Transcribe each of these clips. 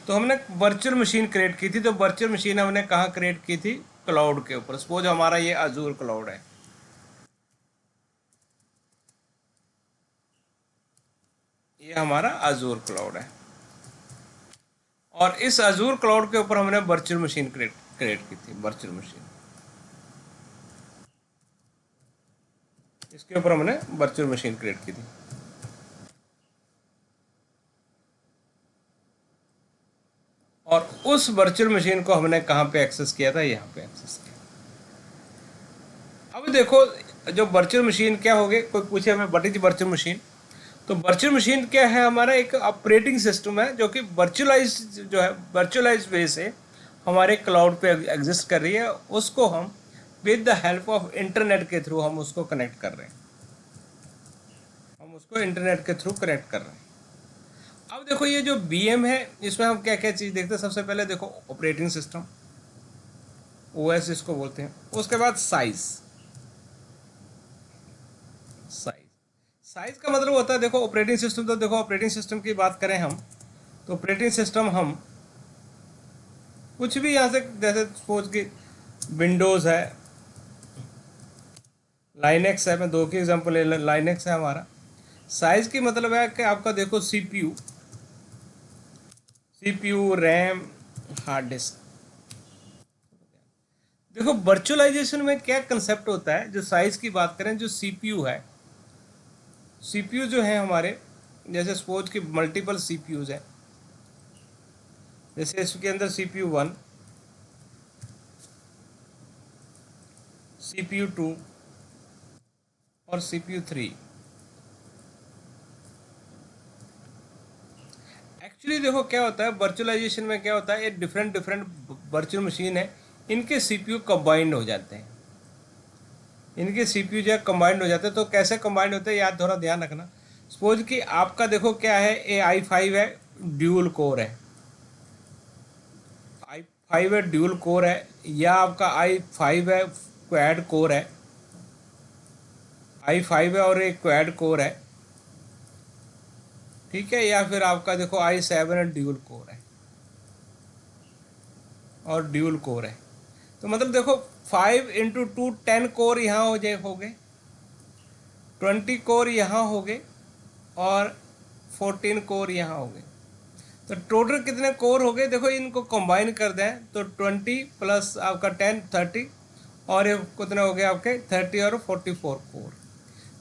तो हमने virtual machine create की थी। तो वर्चुअल मशीन हमने कहाँ क्रिएट की थी? क्लाउड के ऊपर। सपोज हमारा ये अजूर क्लाउड है, ये हमारा अजूर क्लाउड है, और इस अजूर क्लाउड के ऊपर हमने वर्चुअल मशीन क्रिएट की थी। वर्चुअल मशीन, इसके ऊपर हमने वर्चुअल मशीन क्रिएट की थी। और उस वर्चुअल मशीन को हमने कहाँ पे एक्सेस किया था? यहाँ पे एक्सेस किया। अब देखो, जो वर्चुअल मशीन क्या हो गई, कोई पूछे हमें व्हाट इज वर्चुअल मशीन, तो वर्चुअल मशीन क्या है? हमारा एक ऑपरेटिंग सिस्टम है जो कि वर्चुअलाइज जो है, वर्चुअलाइज वे से हमारे क्लाउड पे एग्जिस्ट कर रही है। उसको हम with the help of internet के थ्रू हम उसको कनेक्ट कर रहे हैं, हम उसको इंटरनेट के थ्रू कनेक्ट कर रहे हैं। अब देखो, ये जो बीएम है, इसमें हम क्या क्या चीज़ देखते हैं? सबसे पहले देखो ऑपरेटिंग सिस्टम, ओएस इसको बोलते हैं। उसके बाद साइज। साइज साइज का मतलब होता है, देखो ऑपरेटिंग सिस्टम, तो देखो ऑपरेटिंग सिस्टम की बात करें हम, तो ऑपरेटिंग सिस्टम हम कुछ भी यहाँ से, जैसे सपोज कि विंडोज़ है, लाइनेक्स है, मैं दो की एग्जांपल ले, लाइनेक्स है हमारा। साइज की मतलब है कि आपका देखो सीपीयू, रैम, हार्ड डिस्क। देखो वर्चुअलाइजेशन में क्या कंसेप्ट होता है, जो साइज की बात करें, जो सीपीयू है, सीपीयू जो है हमारे, जैसे सपोज कि मल्टीपल सीपीयूज है, जैसे इसके अंदर सीपीयू 1, सीपीयू 2 और सीपीयू 3। एक्चुअली देखो क्या होता है वर्चुअलाइजेशन में, क्या होता है, ये डिफरेंट डिफरेंट वर्चुअल मशीन है, इनके सीपीयू कंबाइंड हो जाते हैं, इनके सीपीयू जो है कंबाइंड हो जाते हैं। तो कैसे कंबाइंड होते हैं, याद थोड़ा ध्यान रखना। सपोज कि आपका देखो क्या है, ए i5 है, ड्यूल कोर है, i5 है, ड्यूल कोर है, या आपका i5 है, क्वाड कोर है, i5 है और एक क्वाड कोर है, ठीक है, या फिर आपका देखो i7 है, ड्यूल कोर है, और ड्यूल कोर है। तो मतलब देखो 5 × 2 10 कोर यहाँ हो गए, 20 कोर यहाँ हो गए, और 14 कोर यहाँ हो गए। तो टोटल कितने कोर हो गए? देखो इनको कंबाइन कर दें तो 20 प्लस आपका 10 30, और ये कितने हो गए आपके 30 और 44 कोर।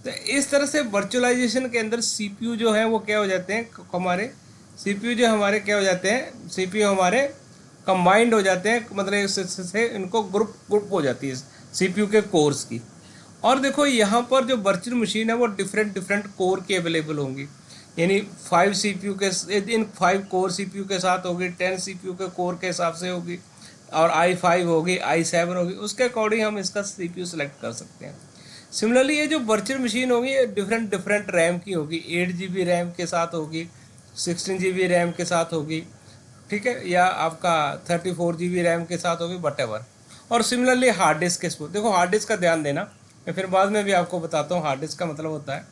तो इस तरह से वर्चुअलाइजेशन के अंदर सीपीयू जो है वो क्या हो जाते हैं हमारे, सीपीयू जो हमारे क्या हो जाते हैं, सीपीयू हमारे कंबाइंड हो जाते हैं, मतलब इससे इनको ग्रुप ग्रुप हो जाती है सीपीयू के कोर्स की। और देखो यहाँ पर जो वर्चुअल मशीन है वो डिफरेंट डिफरेंट कोर की अवेलेबल होंगी, यानी 5 सीपीयू के, इन 5 कोर सीपीयू के साथ होगी, 10 सीपीयू के कोर के हिसाब से होगी, और i5 होगी, i7 होगी, उसके अकॉर्डिंग हम इसका सीपीयू सेलेक्ट कर सकते हैं। सिमिलरली ये जो वर्चुअल मशीन होगी ये डिफरेंट डिफरेंट रैम की होगी, 8 GB रैम के साथ होगी, 16 GB रैम के साथ होगी, ठीक है, या आपका 34 GB रैम के साथ होगी, वट एवर। और सिमिलरली हार्ड डिस्क के, देखो हार्ड डिस्क का ध्यान देना, मैं फिर बाद में भी आपको बताता हूँ हार्ड डिस्क का मतलब होता है।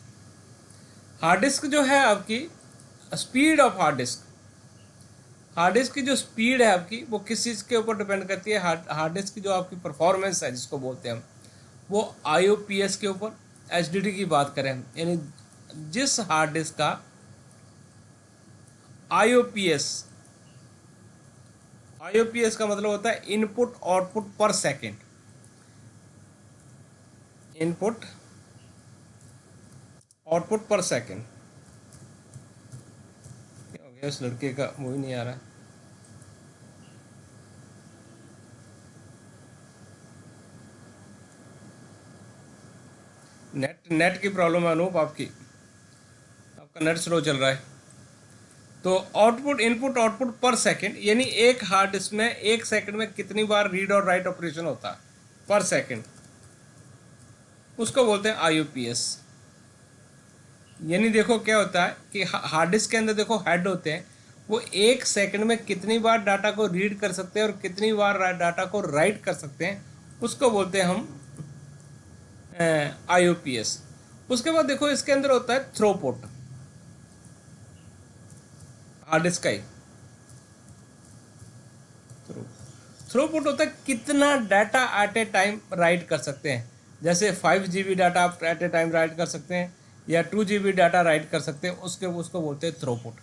हार्ड डिस्क जो है आपकी, speed of hard disc, hard disk की जो स्पीड है आपकी वो किस चीज़ के ऊपर डिपेंड करती है? हार्ड डिस्क की जो आपकी परफॉर्मेंस है जिसको बोलते हैं हम, वो IOPS के ऊपर, HDD की बात करें हम, यानी जिस हार्ड डिस्क का IOPS, IOPS का मतलब होता है इनपुट आउटपुट पर सेकेंड, इनपुट आउटपुट पर सेकेंड। क्या हो गया, उस लड़के का मुंह नहीं आ रहा है। नेट नेट की प्रॉब्लम है अनूप, आपकी, आपका नेट स्लो चल रहा है। तो आउटपुट, इनपुट आउटपुट पर सेकंड, यानी एक हार्ड डिस्क में एक सेकंड में कितनी बार रीड और राइट ऑपरेशन होता है पर सेकंड, उसको बोलते हैं IOPS। यानी देखो क्या होता है कि हार्ड डिस्क के अंदर देखो हेड होते हैं, वो एक सेकंड में कितनी बार डाटा को रीड कर सकते हैं और कितनी बार डाटा को राइट कर सकते हैं, उसको बोलते हैं हम IOPS। उसके बाद देखो इसके अंदर होता है थ्रोपुट, हार्ड डिस्क का ही थ्रूपुट होता है कितना data at a time right कर सकते हैं। जैसे 5 GB डाटा आप एट ए टाइम राइट कर सकते हैं या 2 GB डाटा राइट कर सकते हैं, उसको बोलते हैं थ्रूपुट।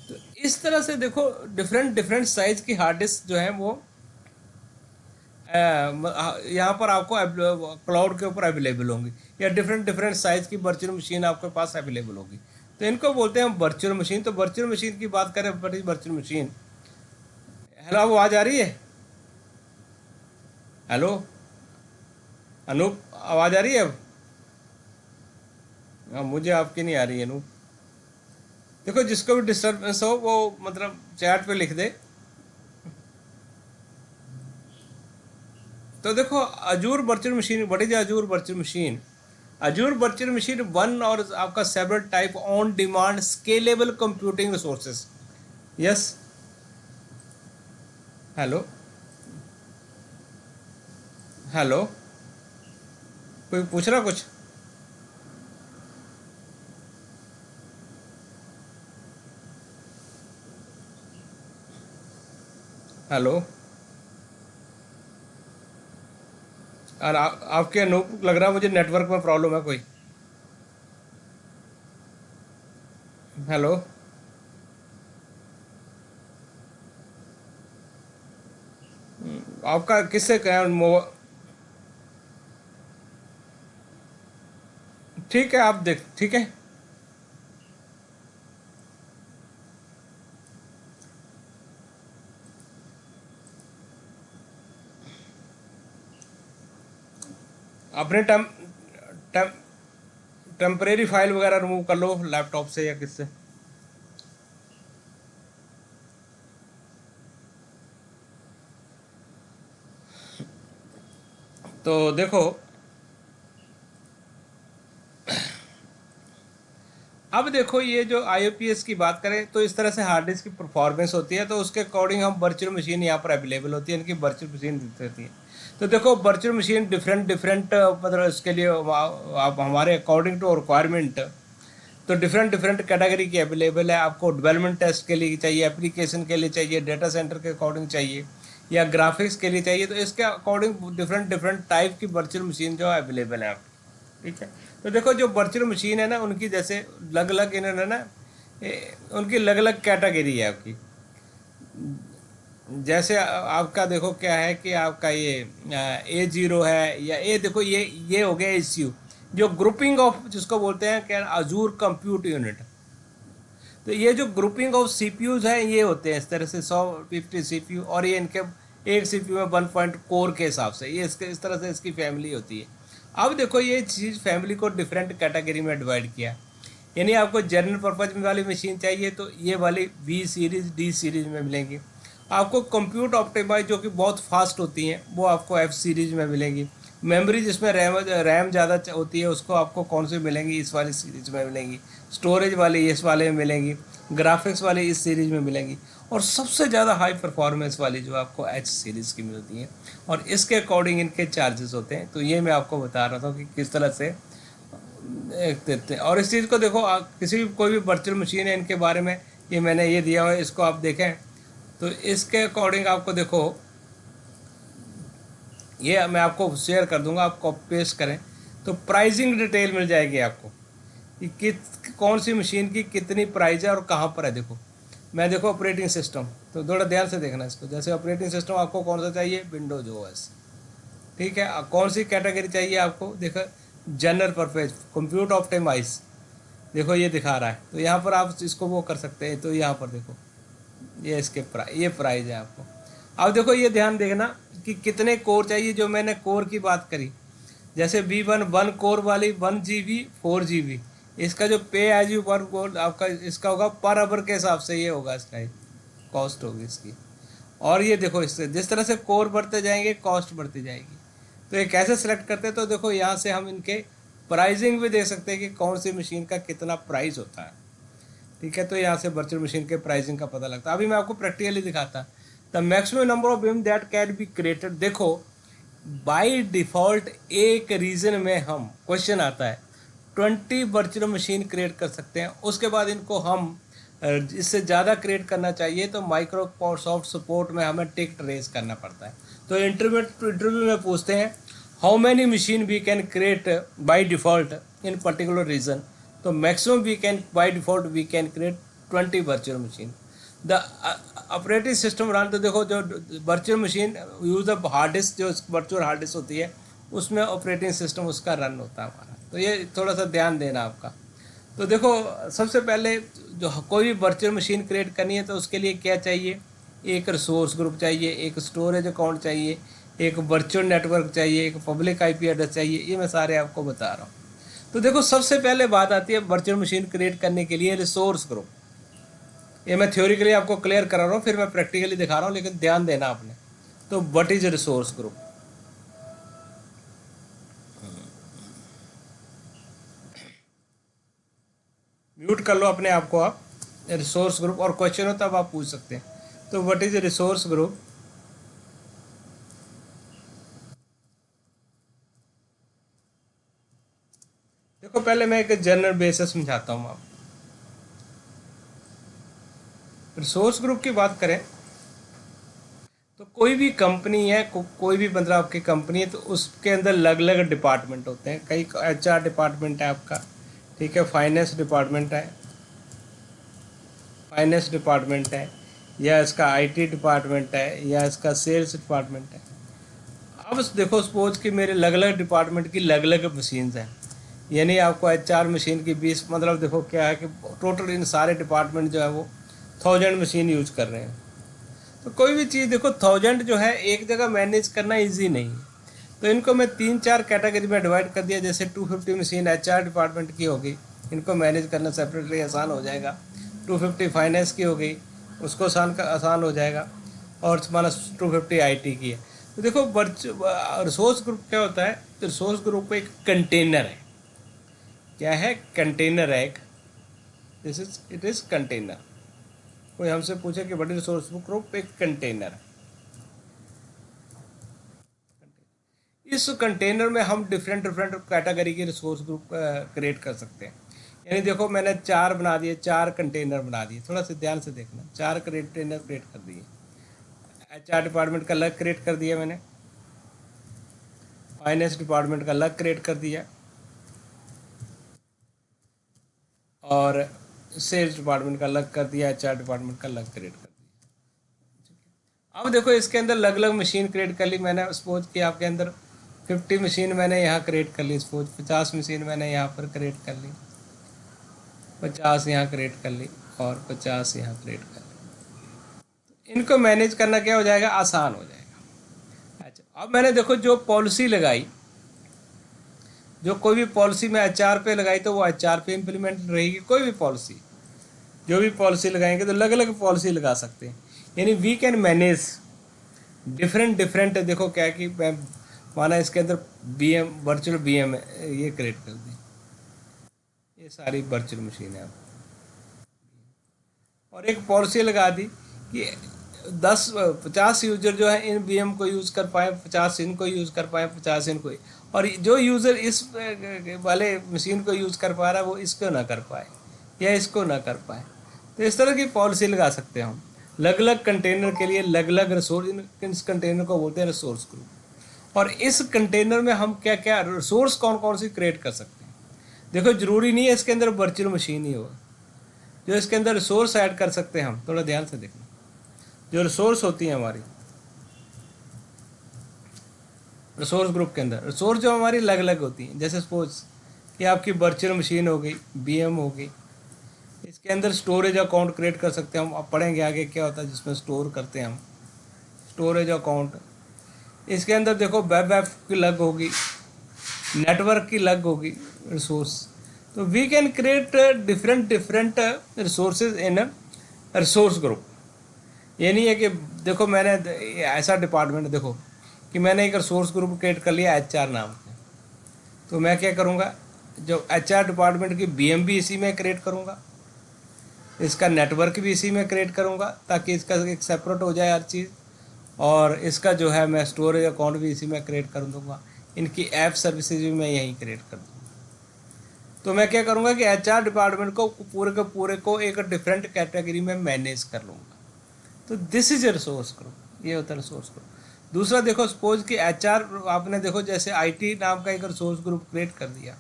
तो इस तरह से देखो डिफरेंट डिफरेंट साइज की हार्ड डिस्क जो है वो यहाँ पर आपको क्लाउड के ऊपर अवेलेबल होंगी, या डिफरेंट डिफरेंट साइज की वर्चुअल मशीन आपके पास अवेलेबल होगी। तो इनको बोलते हैं हम वर्चुअल मशीन। तो वर्चुअल मशीन की बात करें, बड़ी वर्चुअल मशीन। हेलो, आवाज़ आ रही है? हेलो अनूप, आवाज़ आ रही है अब? हाँ, मुझे आपकी नहीं आ रही है अनूप। देखो जिसको भी डिस्टर्बेंस हो वो मतलब चैट पे लिख दे। तो देखो Azzur virtual machine, what is Azzur virtual machine? Azzur virtual machine one और आपका several type on demand scalable computing resources. Yes, hello hello, कोई पूछ रहा कुछ? हेलो, और आपके अनूप लग रहा है मुझे नेटवर्क में प्रॉब्लम है कोई। हेलो, आपका किससे क्या ठीक है, आप देख, ठीक है। अपने टेम्परेरी फाइल वगैरह रिमूव कर लो लैपटॉप से या किससे। तो देखो अब देखो ये जो IOPS की बात करें तो इस तरह से हार्ड डिस्क की परफॉर्मेंस होती है, तो उसके अकॉर्डिंग हम वर्चुअल मशीन यहाँ पर अवेलेबल होती है, इनकी वर्चुअल मशीन होती है। तो देखो वर्चुअल मशीन डिफरेंट डिफरेंट मतलब इसके लिए आप हमारे अकॉर्डिंग टू रिक्वायरमेंट, तो डिफरेंट डिफरेंट कैटेगरी की अवेलेबल है। आपको डेवलपमेंट टेस्ट के लिए चाहिए, एप्लीकेशन के लिए चाहिए, डेटा सेंटर के अकॉर्डिंग चाहिए, या ग्राफिक्स के लिए चाहिए, तो इसके अकॉर्डिंग डिफरेंट डिफरेंट टाइप की वर्चुअल मशीन जो अवेलेबल है आपकी। ठीक है, तो देखो जो वर्चुअल मशीन है ना, उनकी जैसे अलग अलग इन्होंने ना उनकी अलग अलग कैटेगरी है आपकी। जैसे आपका देखो क्या है कि आपका ये A0 है, या देखो ये हो गया ACU, जो ग्रुपिंग ऑफ जिसको बोलते हैं क्या, अजूर कंप्यूट यूनिट। तो ये जो ग्रुपिंग ऑफ CPUs है ये होते हैं इस तरह से 150 CPU, और ये इनके एक CPU में 1 पॉइंट कोर के हिसाब से ये इसके इस तरह से इसकी फैमिली होती है। अब देखो ये चीज़ फैमिली को डिफरेंट कैटेगरी में डिवाइड किया। यानी आपको जनरल पर्पज वाली मशीन चाहिए तो ये वाली B सीरीज़ D सीरीज़ में मिलेंगी। आपको कंप्यूट ऑप्टिमाइज जो कि बहुत फास्ट होती हैं वो आपको F सीरीज़ में मिलेंगी। मेमोरी जिसमें रैम ज़्यादा होती है उसको आपको कौन सी मिलेंगी, इस वाली सीरीज में मिलेंगी। स्टोरेज वाली इस वाले में मिलेंगी। ग्राफिक्स वाली इस सीरीज में मिलेंगी। और सबसे ज़्यादा हाई परफॉर्मेंस वाली जो आपको H सीरीज़ की मिलती है, और इसके अकॉर्डिंग इनके चार्जेस होते हैं। तो ये मैं आपको बता रहा था कि किस तरह से एक देते हैं। और इस चीज़ को देखो, आप किसी भी कोई भी वर्चुअल मशीन है इनके बारे में ये मैंने ये दिया हुआ है, इसको आप देखें तो इसके अकॉर्डिंग आपको देखो ये मैं आपको शेयर कर दूंगा, आप कॉपी पेस्ट करें तो प्राइसिंग डिटेल मिल जाएगी आपको कि कौन सी मशीन की कितनी प्राइस है और कहाँ पर है। देखो मैं देखो ऑपरेटिंग सिस्टम, तो थोड़ा ध्यान से देखना इसको। जैसे ऑपरेटिंग सिस्टम आपको कौन सा चाहिए, विंडोज OS। ठीक है, कौन सी कैटेगरी चाहिए आपको, देखो जनरल परपज कंप्यूट ऑप्टिमाइज, देखो ये दिखा रहा है। तो यहाँ पर आप इसको वो कर सकते हैं। तो यहाँ पर देखो ये इसके ये प्राइस है आपको। अब देखो ये ध्यान देखना कि कितने कोर चाहिए। जो मैंने कोर की बात करी, जैसे V1 1 कोर वाली 1 GB 4 GB, इसका जो पे एज यू पर कोर आपका इसका होगा पर आवर के हिसाब से, ये होगा इसका कॉस्ट होगी इसकी। और ये देखो इससे जिस तरह से कोर बढ़ते जाएंगे कॉस्ट बढ़ती जाएगी। तो ये कैसे सेलेक्ट करते हैं, तो देखो यहाँ से हम इनके प्राइसिंग भी देख सकते हैं कि कौन सी मशीन का कितना प्राइस होता है। ठीक है, तो यहाँ से वर्चुअल मशीन के प्राइसिंग का पता लगता है। अभी मैं आपको प्रैक्टिकली दिखाता। The maximum number of beam that can be created, देखो बाय डिफ़ॉल्ट एक रीजन में हम क्वेश्चन आता है 20 वर्चुअल मशीन क्रिएट कर सकते हैं। उसके बाद इनको हम इससे ज़्यादा क्रिएट करना चाहिए तो माइक्रोसॉफ्ट सपोर्ट में हमें टिकट रेज करना पड़ता है। तो इंटरव्यू में पूछते हैं how many machine we can create by default in particular region, तो maximum we can by default we can create 20 virtual machine. The operating system run, तो देखो जो virtual machine use of hard disk, जो virtual hard disk होती है उसमें operating system उसका run होता है हमारा। तो ये थोड़ा सा ध्यान देना आपका। तो देखो सबसे पहले जो कोई भी वर्चुअल मशीन क्रिएट करनी है तो उसके लिए क्या चाहिए, एक रिसोर्स ग्रुप चाहिए, एक स्टोरेज अकाउंट चाहिए, एक वर्चुअल नेटवर्क चाहिए, एक पब्लिक आईपी एड्रेस चाहिए। ये मैं सारे आपको बता रहा हूँ। तो देखो सबसे पहले बात आती है वर्चुअल मशीन क्रिएट करने के लिए रिसोर्स ग्रुप। ये मैं थ्योरिकली आपको क्लियर करा रहा हूँ, फिर मैं प्रैक्टिकली दिखा रहा हूँ, लेकिन ध्यान देना आपने। तो what is resource group? Mute कर लो अपने आप को आप। रिसोर्स ग्रुप और क्वेश्चन हो तब आप पूछ सकते हैं। तो व्हाट इज रिसोर्स ग्रुप? देखो पहले मैं एक जनरल बेसिस समझाता हूँ आप। रिसोर्स ग्रुप की बात करें तो कोई भी कंपनी है, कोई भी मतलब आपकी कंपनी है, तो उसके अंदर अलग अलग डिपार्टमेंट होते हैं। कई एचआर डिपार्टमेंट है आपका, ठीक है, फाइनेंस डिपार्टमेंट है, या इसका आईटी डिपार्टमेंट है, या इसका सेल्स डिपार्टमेंट है। अब देखो सपोज कि मेरे अलग अलग डिपार्टमेंट की अलग अलग मशीन्स हैं, यानी आपको एचआर मशीन की 20, मतलब देखो क्या है कि टोटल इन सारे डिपार्टमेंट जो है वो 1000 मशीन यूज कर रहे हैं। तो कोई भी चीज़ देखो 1000 जो है एक जगह मैनेज करना इजी नहीं है। तो इनको मैं 3-4 कैटेगरी में डिवाइड कर दिया। जैसे 250 मशीन एचआर डिपार्टमेंट की होगी, इनको मैनेज करना सेपरेटली आसान हो जाएगा। 250 फाइनेंस की हो गई, उसको आसान हो जाएगा। और माना 250 आईटी की है। तो देखो रिसोर्स ग्रुप क्या होता है? तो रिसोर्स ग्रुप एक कंटेनर है। क्या है? कंटेनर है एक। It is container. कोई हमसे पूछे कि बड़ी रिसोर्स ग्रुप एक कंटेनर है। इस कंटेनर में हम डिफरेंट डिफरेंट कैटेगरी के रिसोर्स ग्रुप क्रिएट कर सकते हैं। यानी देखो मैंने 4 बना दिए, 4 कंटेनर बना दिए। थोड़ा सा ध्यान से देखना, 4 कंटेनर क्रिएट कर दिए। एचआर डिपार्टमेंट का अलग क्रिएट कर दिया मैंने, फाइनेंस डिपार्टमेंट का अलग क्रिएट कर दिया, और सेल्स डिपार्टमेंट का अलग कर दिया, एचआर डिपार्टमेंट का अलग क्रिएट कर दिया। अब देखो इसके अंदर अलग अलग मशीन क्रिएट कर ली मैंने। सपोज कि आपके अंदर 50 मशीन मैंने यहाँ क्रिएट कर ली, सपोज 50 मशीन मैंने यहाँ पर क्रिएट कर ली, 50 यहाँ क्रिएट कर ली, और 50 यहाँ क्रिएट कर ली। इनको मैनेज करना क्या हो जाएगा? आसान हो जाएगा। अच्छा, अब मैंने देखो जो पॉलिसी लगाई, जो कोई भी पॉलिसी मैं एचआर पे लगाई तो वो एचआर पे इम्प्लीमेंट रहेगी। कोई भी पॉलिसी, जो भी पॉलिसी लगाएंगे तो अलग अलग पॉलिसी लगा सकते हैं। यानी we can manage different different. देखो क्या है कि मैं माना इसके अंदर बीएम, वर्चुअल बीएम ये क्रिएट कर दी, ये सारी वर्चुअल मशीन है। और एक पॉलिसी लगा दी कि 50 यूजर जो है इन बीएम को यूज़ कर पाए, 50 इनको यूज़ कर पाए, 50 इनको। और जो यूज़र इस वाले मशीन को यूज़ कर पा रहा है वो इसको ना कर पाए, या इसको ना कर पाए। तो इस तरह की पॉलिसी लगा सकते हैं हम। अलग अलग कंटेनर के लिए अलग अलग रिसोर्स, इस कंटेनर को बोलते हैं रिसोर्स ग्रुप। और इस कंटेनर में हम क्या क्या रिसोर्स कौन कौन सी क्रिएट कर सकते हैं? देखो ज़रूरी नहीं है इसके अंदर वर्चुअल मशीन ही हो, जो इसके अंदर रिसोर्स ऐड कर सकते हैं हम। थोड़ा ध्यान से देखना, जो रिसोर्स होती हैं हमारी रिसोर्स ग्रुप के अंदर, रिसोर्स जो हमारी अलग अलग होती हैं। जैसे सपोज कि आपकी वर्चुअल मशीन हो गई, बीएम हो गई, इसके अंदर स्टोरेज अकाउंट क्रिएट कर सकते हैं हम। अब पढ़ेंगे आगे क्या होता है जिसमें स्टोर करते हैं हम, स्टोरेज अकाउंट। इसके अंदर देखो वेब ऐप की अलग होगी, नेटवर्क की अलग होगी रिसोर्स। तो we can create different different resources in resource group. ये नहीं है कि देखो मैंने ऐसा डिपार्टमेंट, देखो कि मैंने एक रिसोर्स ग्रुप क्रिएट कर लिया एचआर नाम से, तो मैं क्या करूँगा, जो एचआर डिपार्टमेंट की बीएम भी इसी में क्रिएट करूँगा, इसका नेटवर्क भी इसी में क्रिएट करूँगा, ताकि इसका एक सेपरेट हो जाए हर चीज़। और इसका जो है मैं स्टोरेज अकाउंट भी इसी में क्रिएट कर दूँगा। इनकी ऐप सर्विसेज भी मैं यहीं क्रिएट कर दूँगा। तो मैं क्या करूँगा कि एचआर डिपार्टमेंट को पूरे के पूरे को एक डिफरेंट कैटेगरी में मैनेज कर लूँगा। तो this is a resource group, ये होता है रिसोर्स ग्रुप। दूसरा देखो, सपोज कि एचआर आपने देखो जैसे आईटी नाम का एक रिसोर्स ग्रुप क्रिएट कर दिया।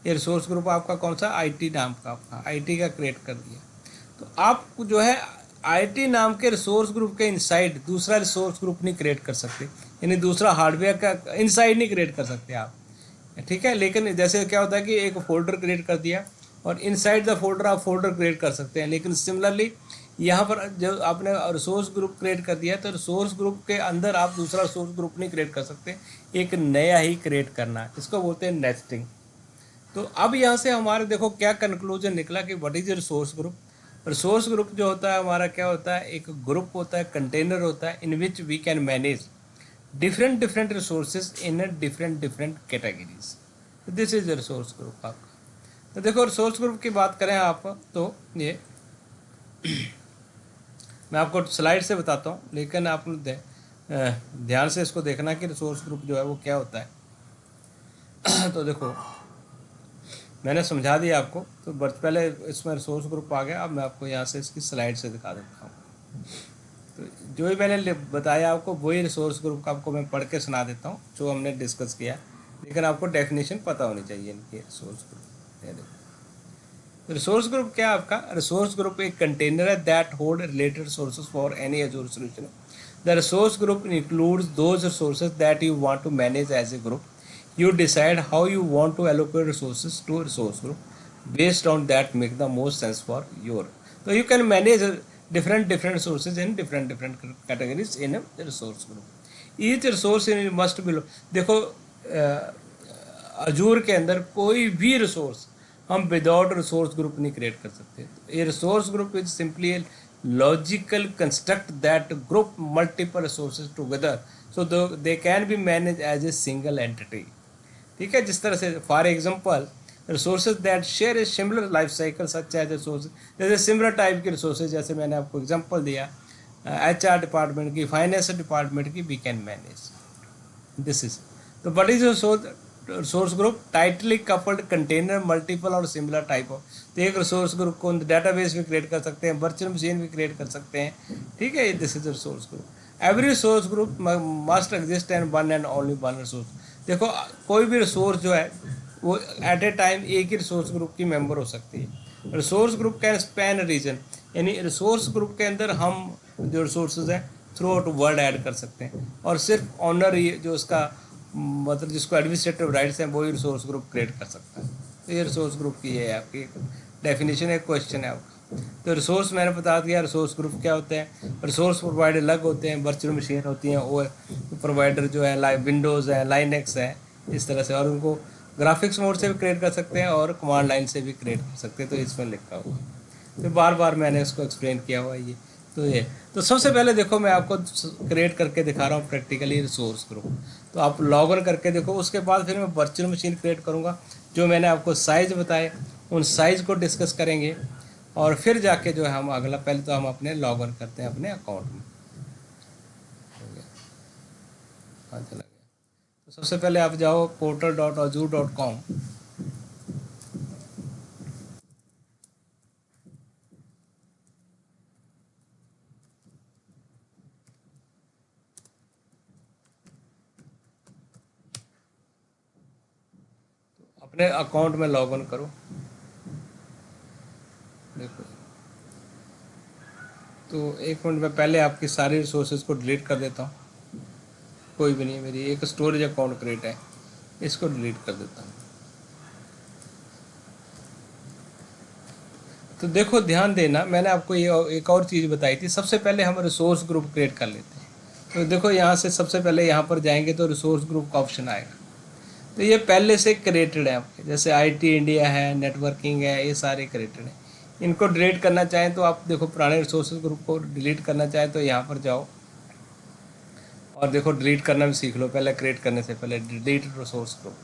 ये रिसोर्स ग्रुप आपका कौन सा, आईटी नाम का, आपका आईटी का क्रिएट कर दिया। तो आप जो है आईटी नाम के रिसोर्स ग्रुप के इनसाइड दूसरा रिसोर्स ग्रुप नहीं क्रिएट कर सकते, यानी दूसरा हार्डवेयर का इनसाइड नहीं क्रिएट कर सकते आप, ठीक है। लेकिन जैसे क्या होता है कि एक फोल्डर क्रिएट कर दिया और इनसाइड द फोल्डर आप फोल्डर क्रिएट कर सकते हैं। लेकिन सिमिलरली यहाँ पर जब आपने रिसोर्स ग्रुप क्रिएट कर दिया तो रिसोर्स ग्रुप के अंदर आप दूसरा रिसोर्स ग्रुप नहीं क्रिएट कर सकते, एक नया ही क्रिएट करना है। इसको बोलते हैं नेस्टिंग। तो अब यहाँ से हमारे देखो क्या कंक्लूजन निकला कि what is resource group. Resource group जो होता है हमारा क्या होता है, एक ग्रुप होता है, कंटेनर होता है, in which we can manage different different resources in different different categories. This is resource group आपका। तो देखो रिसोर्स ग्रुप की बात करें आप तो ये मैं आपको स्लाइड से बताता हूँ, लेकिन आप ध्यान से इसको देखना कि रिसोर्स ग्रुप जो है वो क्या होता है। तो देखो मैंने समझा दिया आपको, तो पहले इसमें रिसोर्स ग्रुप आ गया। अब मैं आपको यहाँ से इसकी स्लाइड से दिखा देता हूँ। तो जो भी मैंने बताया आपको वही रिसोर्स ग्रुप का आपको मैं पढ़ के सुना देता हूँ जो हमने डिस्कस किया, लेकिन आपको डेफिनेशन पता होनी चाहिए इनकी। रिसोर्स ग्रुप, रिसोर्स ग्रुप क्या है आपका, रिसोर्स ग्रुप एक कंटेनर है that hold related resources for any Azure solution. The resource group includes those resources that you want to manage as a group. You decide how you want to allocate resources to a resource group based on that make the most sense for your. So you can manage different resources in different categories in a resource group. Each resource must be, देखो Azzur के अंदर कोई भी resource हम without resource group नहीं create कर सकते। ये रिसोर्स ग्रुप is simply a logical construct that group multiple resources together so they can be manage as a single entity. ठीक है, जिस तरह से for example resources that share a similar life cycle such as resource, जैसे similar type के resources, जैसे मैंने आपको एग्जांपल दिया एचआर डिपार्टमेंट की, फाइनेंस डिपार्टमेंट की, we can manage this is. तो what is resource group, tightly coupled container multiple और सिमिलर टाइप ऑफ। तो एक रिसोर्स ग्रुप को डेटाबेस भी क्रिएट कर सकते हैं, वर्चुअल मशीन भी क्रिएट कर सकते हैं, ठीक है। This is resource group. Every resource group must exist and one and only one resource. देखो कोई भी रिसोर्स जो है वो एट ए टाइम एक ही रिसोर्स ग्रुप की मेंबर हो सकती है। Resource group can span region, यानी रिसोर्स ग्रुप के अंदर हम जो रिसोर्सेज हैं थ्रू आउट वर्ल्ड ऐड कर सकते हैं, और सिर्फ ऑनर जो उसका मतलब जिसको एडमिनिस्ट्रेटिव राइट्स हैं वही रिसोर्स ग्रुप क्रिएट कर सकता है। तो ये रिसोर्स ग्रुप की है आपकी डेफिनेशन, एक क्वेश्चन है आपका। तो रिसोर्स मैंने बता दिया, रिसोर्स ग्रुप क्या होते हैं। रिसोर्स प्रोवाइडर अलग होते हैं, वर्चुअल मशीन होती हैं, वो प्रोवाइडर जो है विंडोज़ है, लाइनक्स है, इस तरह से। और उनको ग्राफिक्स मोड से भी क्रिएट कर सकते हैं और कमांड लाइन से भी क्रिएट कर सकते हैं। तो इसमें लिखा हुआ है, तो बार बार मैंने इसको एक्सप्लेन किया हुआ है ये। तो ये तो सबसे पहले देखो मैं आपको क्रिएट करके दिखा रहा हूँ प्रैक्टिकली रिसोर्स ग्रुप। तो आप लॉग इन करके देखो, उसके बाद फिर मैं वर्चुअल मशीन क्रिएट करूँगा, जो मैंने आपको साइज़ बताए उन साइज़ को डिस्कस करेंगे, और फिर जाके जो है हम अगला, पहले तो हम अपने लॉग इन करते हैं अपने अकाउंट में। हाँ चला गया। तो सबसे पहले आप जाओ portal.azure.com। अपने अकाउंट में लॉग इन करो। देखो तो एक मिनट में पहले आपकी सारी रिसोर्सेज को डिलीट कर देता हूँ। कोई भी नहीं, मेरी एक स्टोरेज अकाउंट क्रिएट है, इसको डिलीट कर देता हूँ। तो देखो ध्यान देना, मैंने आपको ये एक और चीज़ बताई थी। सबसे पहले हम रिसोर्स ग्रुप क्रिएट कर लेते हैं। तो देखो यहाँ से सबसे पहले यहाँ पर जाएंगे तो रिसोर्स ग्रुप का ऑप्शन आएगा। तो ये पहले से क्रिएटेड है आपके, जैसे आईटी इंडिया है, नेटवर्किंग है, ये सारे क्रिएटेड हैं। इनको डिलीट करना चाहें तो आप देखो, पुराने रिसोर्सेज ग्रुप को डिलीट करना चाहें तो यहाँ पर जाओ और देखो डिलीट करना भी सीख लो पहले, क्रिएट करने से पहले डिलीट रिसोर्स ग्रुप।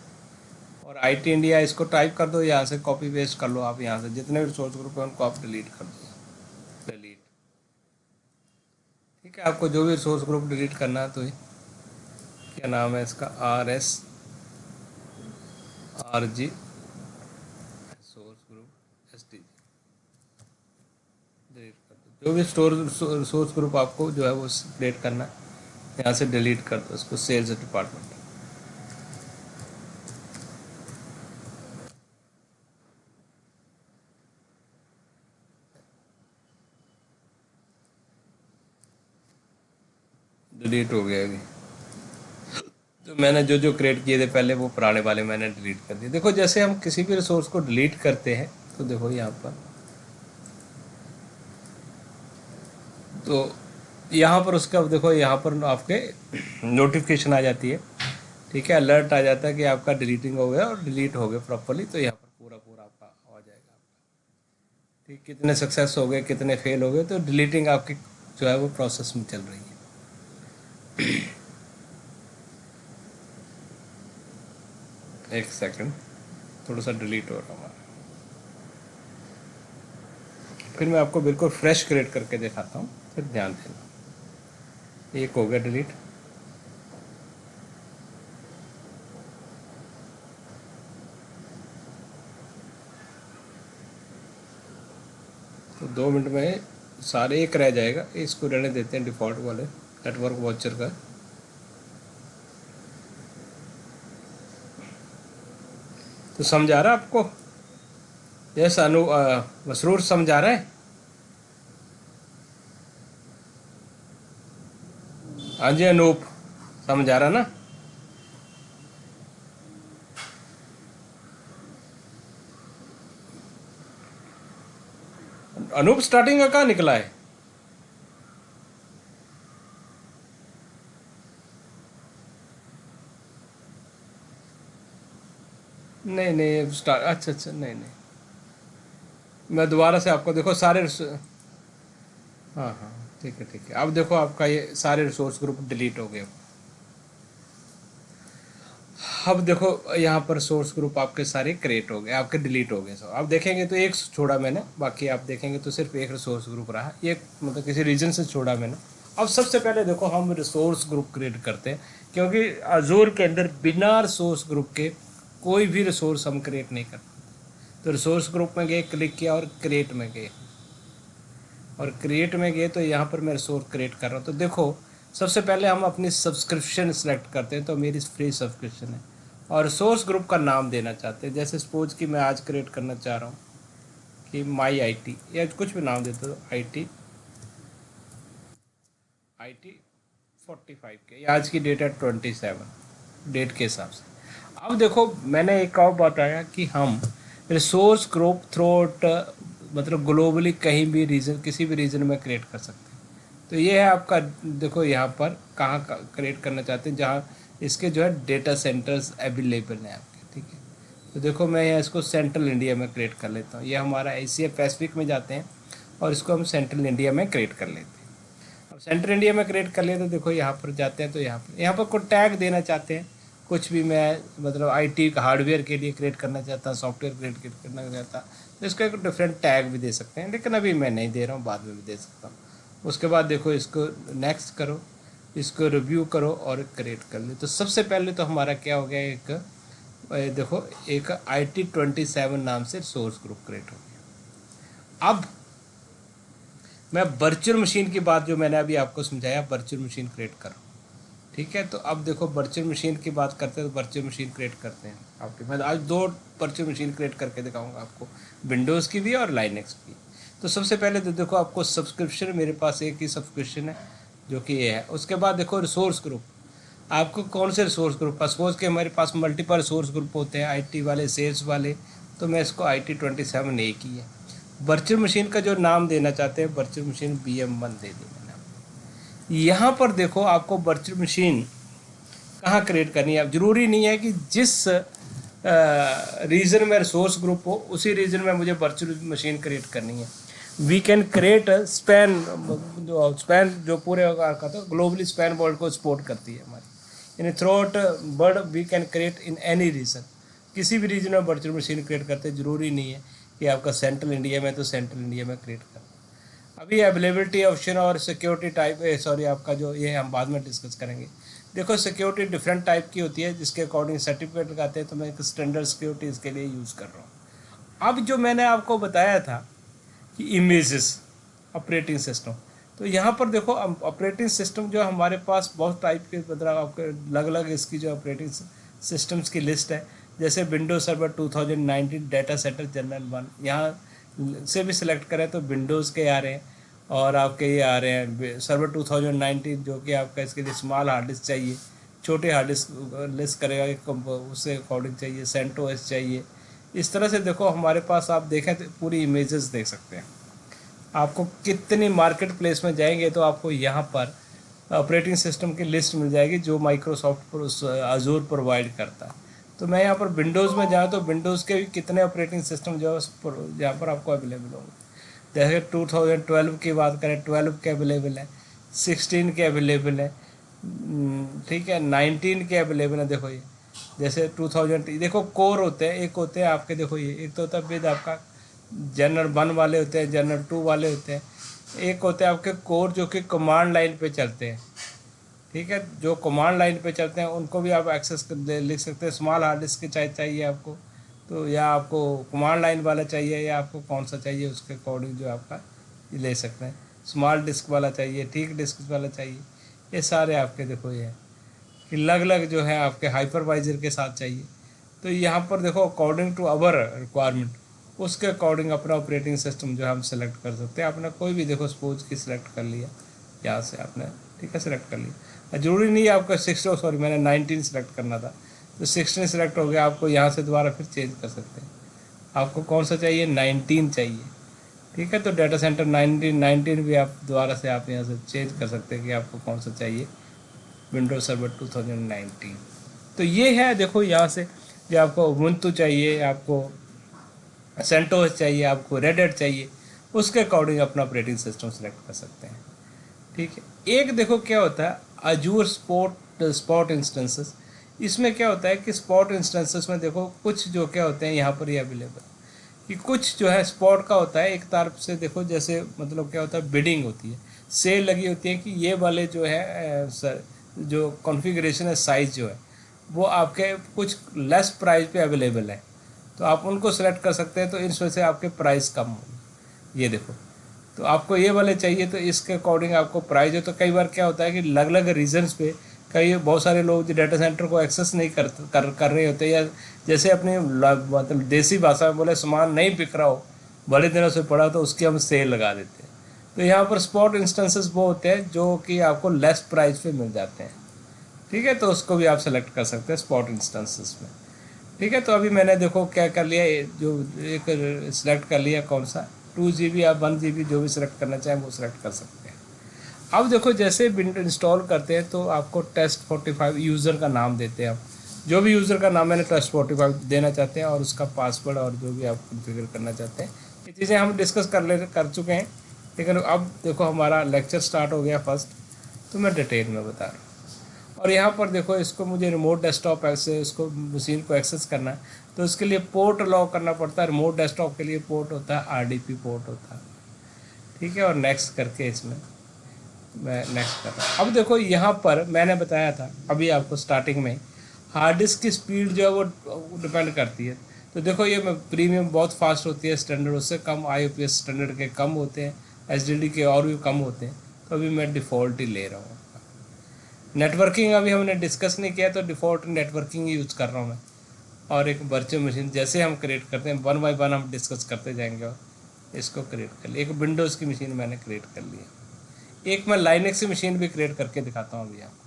और आईटी इंडिया इसको टाइप कर दो, यहाँ से कॉपी पेस्ट कर लो आप, यहाँ से जितने भी रिसोर्स ग्रुप है उनको आप डिलीट कर दो, डिलीट। ठीक है, आपको जो भी रिसोर्स ग्रुप डिलीट करना है तो ये क्या नाम है इसका, RSRG जो भी स्टोर सोर्स ग्रुप आपको जो है वो क्रिएट करना है, यहाँ से डिलीट कर दो उसको, सेल्स डिपार्टमेंट। डिलीट हो गया अभी। तो मैंने जो जो क्रिएट किए थे पहले वो पुराने वाले मैंने डिलीट कर दिए। देखो जैसे हम किसी भी रिसोर्स को डिलीट करते हैं तो देखो यहाँ पर, तो यहाँ पर उसका देखो यहाँ पर आपके नोटिफिकेशन आ जाती है, ठीक है, अलर्ट आ जाता है कि आपका डिलीटिंग हो गया और डिलीट हो गया प्रॉपरली। तो यहाँ पर पूरा पूरा आपका आ जाएगा, ठीक, कितने सक्सेस हो गए कितने फेल हो गए, तो डिलीटिंग आपकी जो है वो प्रोसेस में चल रही है। एक सेकंड, थोड़ा सा डिलीट हो रहा हूँ, फिर मैं आपको बिल्कुल फ्रेश क्रिएट करके दिखाता हूँ, फिर ध्यान देना। एक हो गया डिलीट, तो 2 मिनट में सारे एक रह जाएगा। इसको रहने देते हैं डिफ़ॉल्ट वाले नेटवर्क वॉचर का। तो समझ आ रहा है आपको? यस मसरूर समझ आ रहा है? हाँ जी अनूप, समझ आ रहा ना? अनूप स्टार्टिंग का कहाँ निकला है? नहीं नहीं स्टार्ट, अच्छा अच्छा, नहीं नहीं, मैं दोबारा से आपको देखो सारे हाँ हाँ, ठीक है ठीक है। अब देखो आपका ये सारे रिसोर्स ग्रुप डिलीट हो गए। अब देखो यहाँ पर सोर्स ग्रुप आपके सारे क्रिएट हो गए, आपके डिलीट हो गए। सो अब देखेंगे तो एक छोड़ा मैंने, बाकी आप देखेंगे तो सिर्फ एक रिसोर्स ग्रुप रहा, ये मतलब किसी रीजन से छोड़ा मैंने। अब सबसे पहले देखो हम रिसोर्स ग्रुप क्रिएट करते हैं, क्योंकि अजूर के अंदर बिना रिसोर्स ग्रुप के कोई भी रिसोर्स हम क्रिएट नहीं करते। तो रिसोर्स ग्रुप में गए, क्लिक किया और क्रिएट में गए, और क्रिएट में गए तो यहाँ पर मैं रिसोर्स क्रिएट कर रहा हूँ। तो देखो सबसे पहले हम अपनी सब्सक्रिप्शन सेलेक्ट करते हैं, तो मेरी फ्री सब्सक्रिप्शन है, और सोर्स ग्रुप का नाम देना चाहते हैं। जैसे सपोज कि मैं आज क्रिएट करना चाह रहा हूँ कि माई IT, या कुछ भी नाम देते हो, IT 45 के, आज की डेट है 27 डेट के हिसाब से। अब देखो मैंने एक और बताया कि हम रिसोर्स ग्रुप थ्रोट मतलब ग्लोबली कहीं भी रीजन, किसी भी रीजन में क्रिएट कर सकते हैं। तो ये है आपका, देखो यहाँ पर कहाँ क्रिएट करना चाहते हैं, जहाँ इसके जो है डेटा सेंटर्स अवेलेबल हैं आपके, ठीक है। तो देखो मैं यहाँ इसको सेंट्रल इंडिया में क्रिएट कर लेता हूँ। ये हमारा एशिया पैसिफिक में जाते हैं और इसको हम सेंट्रल इंडिया में क्रिएट कर लेते हैं। अब सेंट्रल इंडिया में क्रिएट कर लिया तो देखो यहाँ पर जाते हैं, तो यहाँ पर कोई टैग देना चाहते हैं कुछ भी, मैं मतलब IT हार्डवेयर के लिए क्रिएट करना चाहता, सॉफ्टवेयर क्रिएट करना चाहता, तो इसका एक डिफरेंट टैग भी दे सकते हैं, लेकिन अभी मैं नहीं दे रहा हूँ, बाद में भी दे सकता हूँ। उसके बाद देखो इसको नेक्स्ट करो, इसको रिव्यू करो और क्रिएट कर लो। तो सबसे पहले तो हमारा क्या हो गया, देखो एक IT27 नाम से सोर्स ग्रुप क्रिएट हो गया। अब मैं वर्चुअल मशीन की बात जो मैंने अभी आपको समझाया, वर्चुअल मशीन क्रिएट करो, ठीक है। तो अब देखो वर्चुअल मशीन की बात करते हैं, तो वर्चुअल मशीन क्रिएट करते हैं आपके। मैं आज 2 वर्चुअल मशीन क्रिएट करके दिखाऊंगा आपको, विंडोज़ की भी और लाइनक्स की। तो सबसे पहले तो देखो आपको सब्सक्रिप्शन, मेरे पास एक ही सब्सक्रिप्शन है जो कि ये है। उसके बाद देखो रिसोर्स ग्रुप, आपको कौन से रिसोर्स ग्रुप, सपोज के हमारे पास मल्टीपल रिसोर्स ग्रुप होते हैं, IT वाले, सेल्स वाले, तो मैं इसको IT27 एक ही है। वर्चुअल मशीन का जो नाम देना चाहते हैं, वर्चुअल मशीन BM1 दे दी मैंने आपको। यहाँ पर देखो आपको वर्चुअल मशीन कहाँ क्रिएट करनी है। अब जरूरी नहीं है कि जिस रीजन में रिसोर्स ग्रुप हो उसी रीजन में मुझे वर्चुअल मशीन क्रिएट करनी है। वी कैन क्रिएट स्पैन, जो पूरे का था ग्लोबली स्पैन वर्ल्ड को सपोर्ट करती है हमारी, यानी throughout world we can create in any region, किसी भी रीजन में वर्चुअल मशीन क्रिएट करते हैं। जरूरी नहीं है कि आपका सेंट्रल इंडिया में तो सेंट्रल इंडिया में क्रिएट करना। अभी अवेलेबिलिटी ऑप्शन और सिक्योरिटी टाइप, सॉरी आपका जो ये हम बाद में डिस्कस करेंगे। देखो सिक्योरिटी डिफरेंट टाइप की होती है, जिसके अकॉर्डिंग सर्टिफिकेट लगाते हैं, तो मैं एक स्टैंडर्ड सिक्योरिटी इसके लिए यूज़ कर रहा हूँ। अब जो मैंने आपको बताया था कि इमेजेस, ऑपरेटिंग सिस्टम। तो यहाँ पर देखो ऑपरेटिंग सिस्टम जो हमारे पास बहुत टाइप के, मतलब आपके अलग अलग इसकी जो ऑपरेटिंग सिस्टम्स की लिस्ट है। जैसे Windows server 2019 data centre general 1, यहाँ से भी सिलेक्ट करें तो विंडोज़ के आ रहे हैं, और आपके ये आ रहे हैं सर्वर 2019 जो कि आपका इसके लिए स्मॉल हार्ड डिस्क चाहिए, छोटे हार्ड डिस्क लिस्ट करेगा कि उससे अकॉर्डिंग चाहिए, सेंटोस चाहिए। इस तरह से देखो हमारे पास आप देखें तो पूरी इमेजेस देख सकते हैं। आपको कितनी मार्केट प्लेस में जाएंगे तो आपको यहाँ पर ऑपरेटिंग सिस्टम की लिस्ट मिल जाएगी जो माइक्रोसॉफ्ट पर अजूर प्रोवाइड करता है। तो मैं यहाँ पर विंडोज़ में जाऊँ तो विंडोज़ के भी कितने ऑपरेटिंग सिस्टम जो है यहाँ पर आपको अवेलेबल होंगे। जैसे 2012 की बात करें, 12 के अवेलेबल है, 16 के अवेलेबल है, ठीक है, 19 के अवेलेबल है। देखो ये जैसे 2000 देखो कोर होते हैं, एक होते हैं आपके, देखो ये एक तो होता है विद आपका जनरल 1 वाले होते हैं, जनरल 2 वाले होते हैं, एक होते हैं आपके कोर जो कि कमांड लाइन पे चलते हैं। ठीक है, जो कमांड लाइन पे चलते हैं उनको भी आप एक्सेस लिख सकते हैं। स्मॉल हार्ड डिस्क चाहिए आपको तो, या आपको कमांड लाइन वाला चाहिए, या आपको कौन सा चाहिए उसके अकॉर्डिंग जो आपका ये ले सकते हैं। स्मॉल डिस्क वाला चाहिए, ठीक डिस्क वाला चाहिए, ये सारे आपके देखो ये है कि अलग अलग जो है आपके हाइपरवाइजर के साथ चाहिए। तो यहाँ पर देखो अकॉर्डिंग टू आवर रिक्वायरमेंट उसके अकॉर्डिंग अपना ऑपरेटिंग सिस्टम जो है हम सेलेक्ट कर सकते हैं। आपने कोई भी देखो सपोज की सिलेक्ट कर लिया यहाँ से आपने, ठीक है, सेलेक्ट कर लिया। ज़रूरी नहीं है आपका 16, सॉरी मैंने 19 सेलेक्ट करना था तो 16 सेलेक्ट हो गया, आपको यहाँ से दोबारा फिर चेंज कर सकते हैं। आपको कौन सा चाहिए, 19 चाहिए, ठीक है। तो डाटा सेंटर 19 भी आप दोबारा से आप यहाँ से चेंज कर सकते हैं कि आपको कौन सा चाहिए, विंडोज सर्वर 2019। तो ये है देखो यहाँ से जो आपको उबुंटू चाहिए, आपको सेंटोस चाहिए, आपको रेड हैट चाहिए, उसके अकॉर्डिंग अपना ऑपरेटिंग सिस्टम सेलेक्ट कर सकते हैं। ठीक है, एक देखो क्या होता है अजूर स्पॉट इंस्टेंसेस। इसमें क्या होता है कि स्पॉट इंस्टेंसेस में देखो कुछ जो क्या होते हैं यहाँ पर ये अवेलेबल कि कुछ जो है स्पॉट का होता है एक तरफ से, देखो जैसे मतलब क्या होता है बिडिंग होती है, सेल लगी होती है कि ये वाले जो है जो कॉन्फ़िगरेशन है, साइज़ जो है वो आपके कुछ लेस प्राइस पे अवेलेबल है, तो आप उनको सेलेक्ट कर सकते हैं। तो इस वजह से आपके प्राइस कम होंगे। ये देखो, तो आपको ये वाले चाहिए तो इसके अकॉर्डिंग आपको प्राइस है। तो कई बार क्या होता है कि अलग अलग रीजन्स पे कई बहुत सारे लोग जो डाटा सेंटर को एक्सेस नहीं कर रहे होते, या जैसे अपनी मतलब देसी भाषा में बोले सामान नहीं बिक रहा हो, बड़े दिनों से पड़ा, तो उसकी हम सेल लगा देते हैं। तो यहाँ पर स्पॉट इंस्टेंसेस वो होते हैं जो कि आपको लेस प्राइस पे मिल जाते हैं। ठीक है, तो उसको भी आप सेलेक्ट कर सकते हैं स्पॉट इंस्टेंसेस में। ठीक है, तो अभी मैंने देखो क्या कर लिया, जो एक सिलेक्ट कर लिया, कौन सा 2 GB या 1 GB जो भी सिलेक्ट करना चाहें वो सिलेक्ट कर सकते हैं। अब देखो जैसे विंडो इंस्टॉल करते हैं तो आपको टेस्ट 45 यूज़र का नाम देते हैं। आप जो भी यूज़र का नाम मैंने टेस्ट 45 देना चाहते हैं, और उसका पासवर्ड और जो भी आप कॉन्फ़िगर करना चाहते हैं, ये चीज़ें हम डिस्कस कर चुके हैं। लेकिन अब देखो हमारा लेक्चर स्टार्ट हो गया फर्स्ट, तो मैं डिटेल में बता रहा हूँ। और यहाँ पर देखो इसको मुझे रिमोट डेस्कटॉप ऐसे इसको मशीन को एक्सेस करना है तो इसके लिए पोर्ट अलाउ करना पड़ता है। रिमोट डेस्कटॉप के लिए पोर्ट होता है RDP पोर्ट होता है, ठीक है। और नेक्स्ट करके इसमें मैं नेक्स्ट कर रहा हूँ। अब देखो यहाँ पर मैंने बताया था अभी आपको स्टार्टिंग में, हार्ड डिस्क की स्पीड जो है वो डिपेंड करती है। तो देखो ये प्रीमियम बहुत फास्ट होती है, स्टैंडर्ड उससे कम, IOPS स्टैंडर्ड के कम होते हैं, HDD के और भी कम होते हैं। तो अभी मैं डिफ़ॉल्ट ही ले रहा हूँ। नेटवर्किंग अभी हमने डिस्कस नहीं किया, तो डिफ़ॉल्ट नेटवर्किंग यूज़ कर रहा हूँ मैं। और एक वर्चुअल मशीन जैसे हम क्रिएट करते हैं 1 बाय 1 हम डिस्कस करते जाएंगे। और इसको क्रिएट कर लिया, एक विंडोज़ की मशीन मैंने क्रिएट कर ली। एक मैं लाइनेक्स की मशीन भी क्रिएट करके दिखाता हूँ अभी आपको।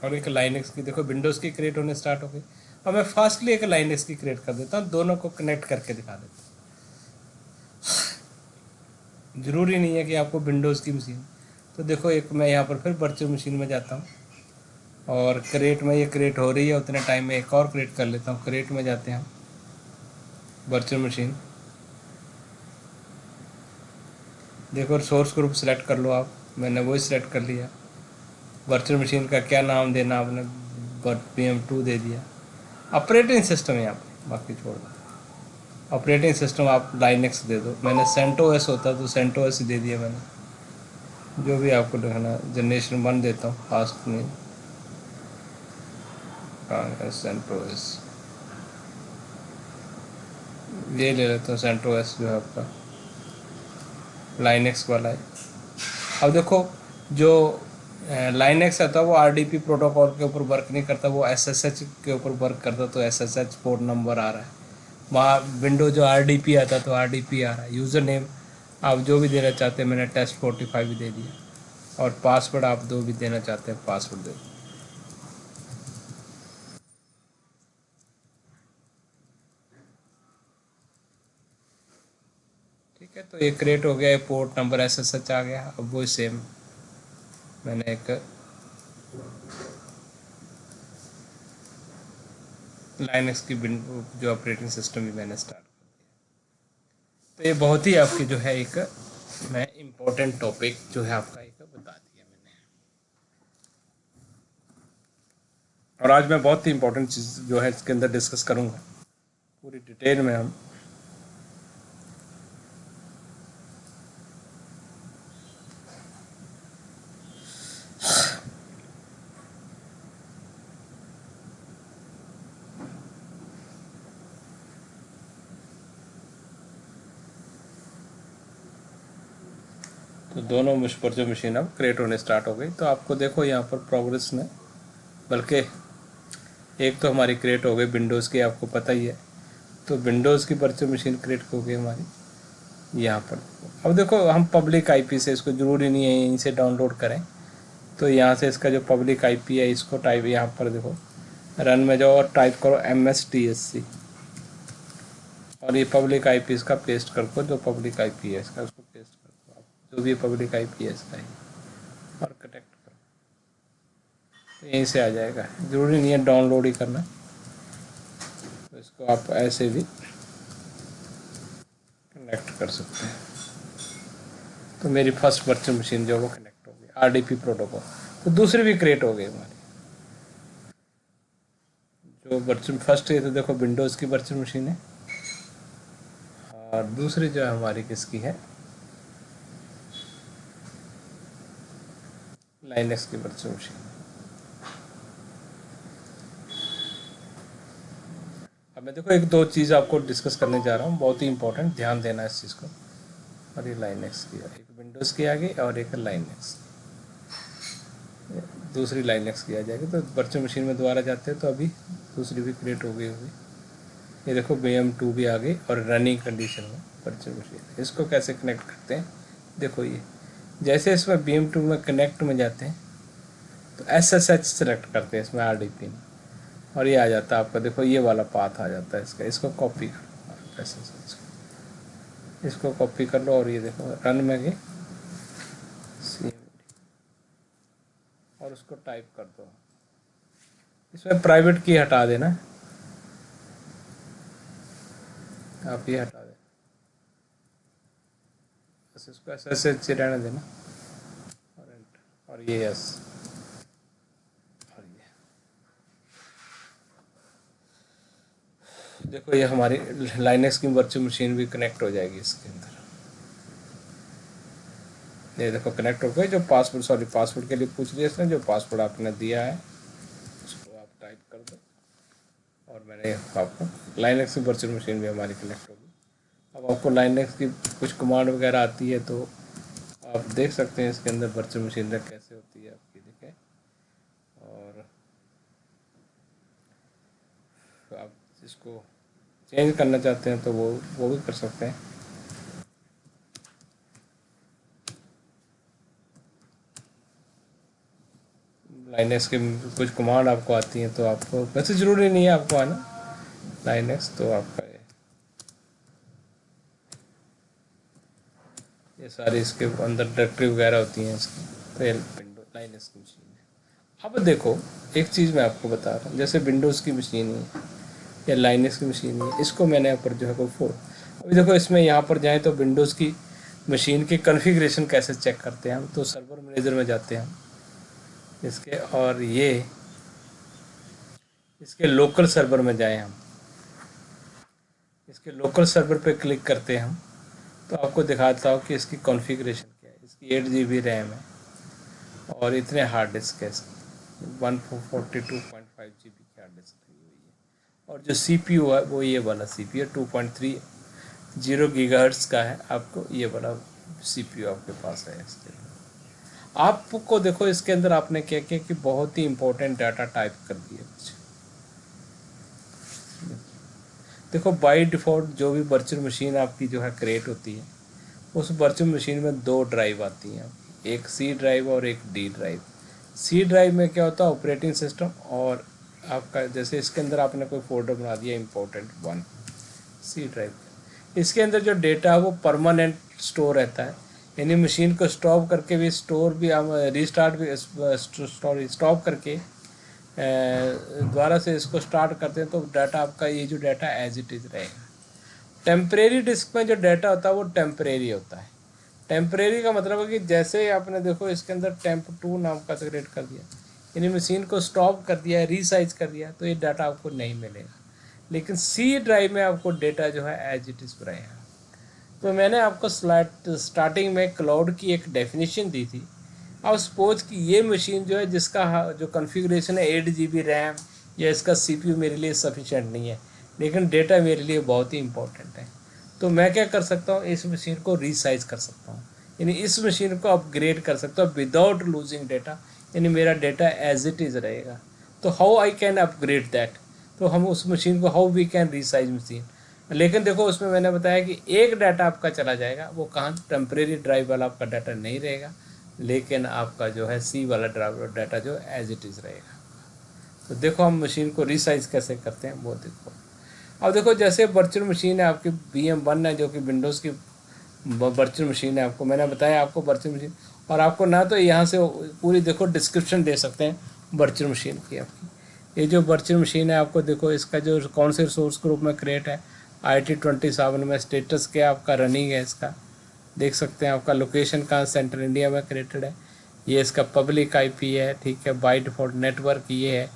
और एक लाइनेक्स की देखो विंडोज़ की क्रिएट होने स्टार्ट हो गई। और मैं फास्टली एक लाइनेक्स की क्रिएट कर देता हूँ, दोनों को कनेक्ट करके दिखा देता हूँ। ज़रूरी नहीं है कि आपको विंडोज़ की मशीन। तो देखो एक मैं यहाँ पर फिर वर्चुअल मशीन में जाता हूँ, और क्रिएट में ये क्रिएट हो रही है उतने टाइम में एक और क्रिएट कर लेता हूँ। क्रिएट में जाते हैं हम, वर्चुअल मशीन, देखो सोर्स ग्रुप सेलेक्ट कर लो आप, मैंने वही सिलेक्ट कर लिया। वर्चुअल मशीन का क्या नाम देना आपने, PM2 दे दिया। ऑपरेटिंग सिस्टम यहाँ पर बाकी छोड़ दो, ऑपरेटिंग सिस्टम आप लाइनेक्स दे दो। मैंने सेंटोस होता तो सेंटोस ही दे दिया मैंने। जो भी आपको देखना, जनरेशन 1 देता हूँ, फास्ट में सेंट्रोस, ये ले लेता हूँ सेंट्रोस जो है आपका लाइनेक्स वाला है। अब देखो जो लाइनेक्स आता है वो आरडीपी प्रोटोकॉल के ऊपर वर्क नहीं करता, वो एसएसएच के ऊपर वर्क करता, तो एसएसएच पोर्ट नंबर आ रहा है वहाँ। विंडो जो आरडीपी आता तो आरडीपी आ रहा है। यूज़र नेम आप जो भी देना चाहते हैं, मैंने टेस्ट 45 भी दे दिया, और पासवर्ड आप जो भी देना चाहते हैं पासवर्ड दे दिया। ठीक है, तो ये क्रिएट हो गया, पोर्ट नंबर एसएसएच आ गया। अब वो सेम मैंने एक लाइनक्स की जो ऑपरेटिंग सिस्टम भी मैंने स्टार्ट कर दिया। तो ये बहुत ही आपकी जो है एक मैं इम्पोर्टेंट टॉपिक जो है आपका एक बता दिया मैंने। और आज मैं बहुत ही इम्पोर्टेंट चीज़ जो है इसके अंदर डिस्कस करूँगा पूरी डिटेल में हम। तो दोनों वर्चुअल मशीन अब क्रिएट होने स्टार्ट हो गई। तो आपको देखो यहाँ पर प्रोग्रेस में, बल्कि एक तो हमारी क्रिएट हो गई विंडोज़ की, आपको पता ही है। तो विंडोज़ की वर्चुअल मशीन क्रिएट हो गई हमारी यहाँ पर। अब देखो हम पब्लिक आईपी से, इसको ज़रूरी नहीं है यहीं से डाउनलोड करें, तो यहाँ से इसका जो पब्लिक आईपी है इसको टाइप यहाँ पर देखो रन में जाओ और टाइप करो MSTSC, और ये पब्लिक आईपी इसका पेस्ट कर दो, जो पब्लिक आईपी है इसका उसको पेस्ट कर दो आप, जो भी पब्लिक आईपी है इसका ही, और कनेक्ट करो, तो यहीं से आ जाएगा। ज़रूरी नहीं है डाउनलोड ही करना, तो इसको आप ऐसे भी कनेक्ट कर सकते हैं। तो मेरी फर्स्ट वर्चुअल मशीन जो वो कनेक्ट हो गई आरडीपी प्रोटोकॉल। तो दूसरी भी क्रिएट हो गई हमारी, जो वर्चुअल फर्स्ट है तो देखो विंडोज़ की वर्चुअल मशीन है, और दूसरी जो है हमारी किसकी है, लाइनक्स की वर्चुअल मशीन। अब मैं देखो एक दो चीज़ आपको डिस्कस करने जा रहा हूँ, बहुत ही इंपॉर्टेंट, ध्यान देना इस चीज़ को। और ये लाइनक्स की है, एक विंडोज़ की आ गई और एक लाइनक्स, दूसरी लाइनक्स की आ जाएगी। तो वर्चुअल मशीन में दोबारा जाते हैं तो अभी दूसरी भी क्रिएट हो गई होगी। ये देखो VM2 भी आ गई और रनिंग कंडीशन में वर्चुअल मशीन। इसको कैसे कनेक्ट करते हैं, देखो ये जैसे इसमें VM2 में कनेक्ट में जाते हैं तो SSH सेलेक्ट करते हैं इसमें RDP में, और ये आ जाता है आपका, देखो ये वाला पाथ आ जाता है इसका। इसको कॉपी करो SSH को, इसको कॉपी कर लो, और ये देखो रन में गए CMD, और उसको टाइप कर दो। इसमें प्राइवेट की हटा देना, आप ये हटा दें, बस इसको SSH रहने देना, और एंटर, और ये यस, और ये देखो ये हमारी लाइनक्स की वर्चुअल मशीन भी कनेक्ट हो जाएगी इसके अंदर। ये देखो कनेक्ट हो गई। जो पासवर्ड पासवर्ड के लिए पूछ लिया इसने, जो पासवर्ड आपने दिया है उसको आप टाइप कर दो, और मैंने आपको लाइनक्स की वर्चुअल मशीन भी हमारी कनेक्ट होगी। अब आपको लाइनक्स की कुछ कमांड वगैरह आती है तो आप देख सकते हैं इसके अंदर वर्चुअल मशीन कैसे होती है आपकी, देखें। और आप इसको चेंज करना चाहते हैं तो वो भी कर सकते हैं। लाइनक्स की कुछ कमांड आपको आती हैं तो आपको, वैसे ज़रूरी नहीं है आपको आना लाइनक्स, तो आपका ये सारी इसके अंदर डायरेक्टरी वगैरह होती हैं इसकी, तो ये विंडो लाइनक्स की मशीन है। अब देखो एक चीज़ मैं आपको बता रहा हूँ, जैसे विंडोज़ की मशीन है या लाइनक्स की मशीन है, इसको मैंने यहाँ पर जो है कोई अभी देखो इसमें यहाँ पर जाएँ तो विंडोज़ की मशीन की कॉन्फ़िगरेशन कैसे चेक करते हैं हम, तो सर्वर मैनेजर में जाते हैं हम इसके, और ये इसके लोकल सर्वर में जाएं हम, इसके लोकल सर्वर पे क्लिक करते हैं हम, तो आपको दिखाता हूँ कि इसकी कॉन्फ़िगरेशन क्या है। इसकी 8 GB रैम है और इतने हार्ड डिस्क है इसकी, 142.5 GB की हार्ड डिस्क लगी हुई है। और जो CPU है वो ये वाला CPU है, 2.30 GHz का है। आपको ये वाला CPU आपके पास है इसके लिए। आपको देखो इसके अंदर आपने क्या किया कि बहुत ही इंपॉर्टेंट डाटा टाइप कर दिया कुछ। देखो बाय डिफ़ॉल्ट जो भी वर्चुअल मशीन आपकी जो है क्रिएट होती है, उस वर्चुअल मशीन में 2 ड्राइव आती हैं, एक C ड्राइव और एक D ड्राइव। C ड्राइव में क्या होता है, ऑपरेटिंग सिस्टम, और आपका जैसे इसके अंदर आपने कोई फोल्डर बना दिया इम्पोर्टेंट 1, C ड्राइव। इसके अंदर जो डेटा है वो परमानेंट स्टोर रहता है, यानी मशीन को स्टॉप करके भी स्टोर भी हम रीस्टार्ट भी स्टॉप करके दोबारा से इसको स्टार्ट करते हैं तो डाटा आपका ये जो डाटा एज इट इज़ रहेगा। टेम्परेरी डिस्क में जो डाटा होता है वो टेम्परेरी होता है। टेम्परेरी का मतलब है कि जैसे आपने देखो इसके अंदर टेम्प2 नाम का क्रिएट कर दिया, यानी मशीन को स्टॉप कर दिया, रीसाइज कर दिया, तो ये डाटा आपको नहीं मिलेगा। लेकिन C ड्राइव में आपको डेटा जो है एज इट इज़ रहेगा। तो मैंने आपको स्टार्टिंग में क्लाउड की एक डेफिनेशन दी थी। अब सपोज कि ये मशीन जो है जिसका जो कॉन्फ़िगरेशन है 8 GB रैम या इसका CPU मेरे लिए सफिशेंट नहीं है, लेकिन डेटा मेरे लिए बहुत ही इंपॉर्टेंट है। तो मैं क्या कर सकता हूँ, इस मशीन को रीसाइज कर सकता हूँ, यानी इस मशीन को अपग्रेड कर सकता हूँ विदाउट लूजिंग डेटा, यानी मेरा डेटा एज इट इज़ रहेगा। तो how I can upgrade that, तो हम उस मशीन को how we can resize machine. लेकिन देखो उसमें मैंने बताया कि एक डाटा आपका चला जाएगा, वो कहाँ, टेम्परेरी ड्राइव वाला आपका डाटा नहीं रहेगा, लेकिन आपका जो है C वाला ड्राइव डाटा जो एज इट इज़ रहेगा। तो देखो हम मशीन को रीसाइज कैसे करते हैं वो देखो। अब देखो जैसे वर्चुअल मशीन है आपकी VM1 है जो कि विंडोज़ की वर्चुअल मशीन है, आपको मैंने बताया आपको वर्चुअल मशीन, और आपको ना तो यहाँ से पूरी देखो डिस्क्रिप्शन दे सकते हैं वर्चुअल मशीन की आपकी। ये जो वर्चुअल मशीन है आपको देखो इसका जो कौन से रिसोर्स ग्रुप में क्रिएट है, IT27 में, स्टेटस क्या आपका रनिंग है इसका देख सकते हैं, आपका लोकेशन कहाँ, सेंट्रल इंडिया में क्रिएटेड है, ये इसका पब्लिक IP है, ठीक है, बाय डिफ़ॉल्ट नेटवर्क ये है,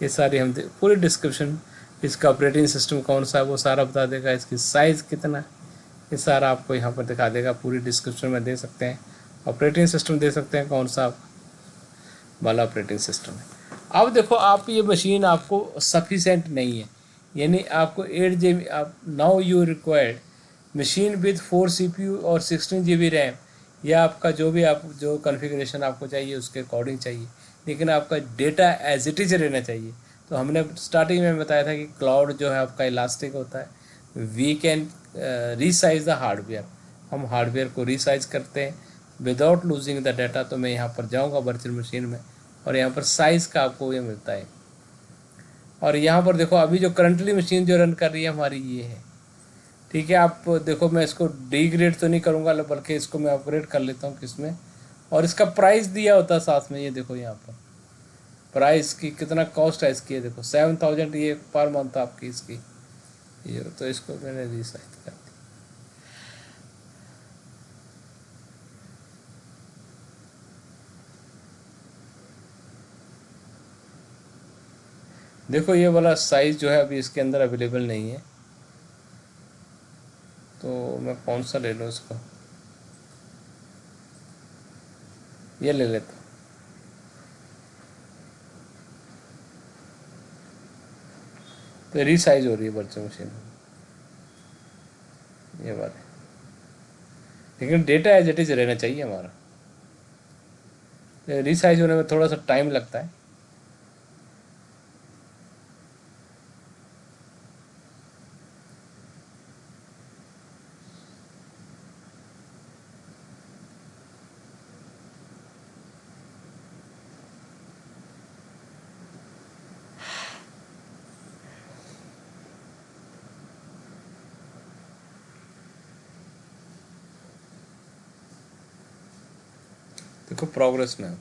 ये सारी हम पूरी डिस्क्रिप्शन, इसका ऑपरेटिंग सिस्टम कौन सा है वो सारा बता देगा, इसकी साइज़ कितना, ये सारा आपको यहाँ पर दिखा देगा, पूरी डिस्क्रिप्शन में दे सकते हैं। ऑपरेटिंग सिस्टम दे सकते हैं कौन सा वाला ऑपरेटिंग सिस्टम है। अब देखो आप ये मशीन आपको सफिशेंट नहीं है, यानी आपको 8 GB, आप now you required machine with 4 CPU और 16 GB रैम, या आपका जो भी आप जो कॉन्फ़िगरेशन आपको चाहिए उसके अकॉर्डिंग चाहिए, लेकिन आपका डेटा एज इट इज़ रहना चाहिए। तो हमने स्टार्टिंग में बताया था कि क्लाउड जो है आपका इलास्टिक होता है, we can resize the hardware, हम हार्डवेयर को रीसाइज करते हैं विदाउट लूजिंग द डाटा। तो मैं यहाँ पर जाऊँगा वर्चुअल मशीन में और यहाँ पर साइज़ का आपको ये मिलता है, और यहाँ पर देखो अभी जो करंटली मशीन जो रन कर रही है हमारी ये है, ठीक है। आप देखो मैं इसको डिग्रेड तो नहीं करूँगा, बल्कि इसको मैं अपग्रेड कर लेता हूँ किसमें, और इसका प्राइस दिया होता है साथ में, ये देखो यहाँ पर प्राइस की कितना कॉस्ट है इसकी, ये देखो 7000 ये पर मंथ आपकी इसकी ये, तो इसको मैंने रिसाइज कर दिया। देखो ये वाला साइज़ जो है अभी इसके अंदर अवेलेबल नहीं है, तो मैं कौन सा ले लूँ इसको, ये ले लेता हूँ। तो रीसाइज हो रही है वर्चुअल मशीन, ये बात है, लेकिन डेटा एज इट इज़ रहना चाहिए हमारा। रीसाइज होने में थोड़ा सा टाइम लगता है। देखो प्रोग्रेस में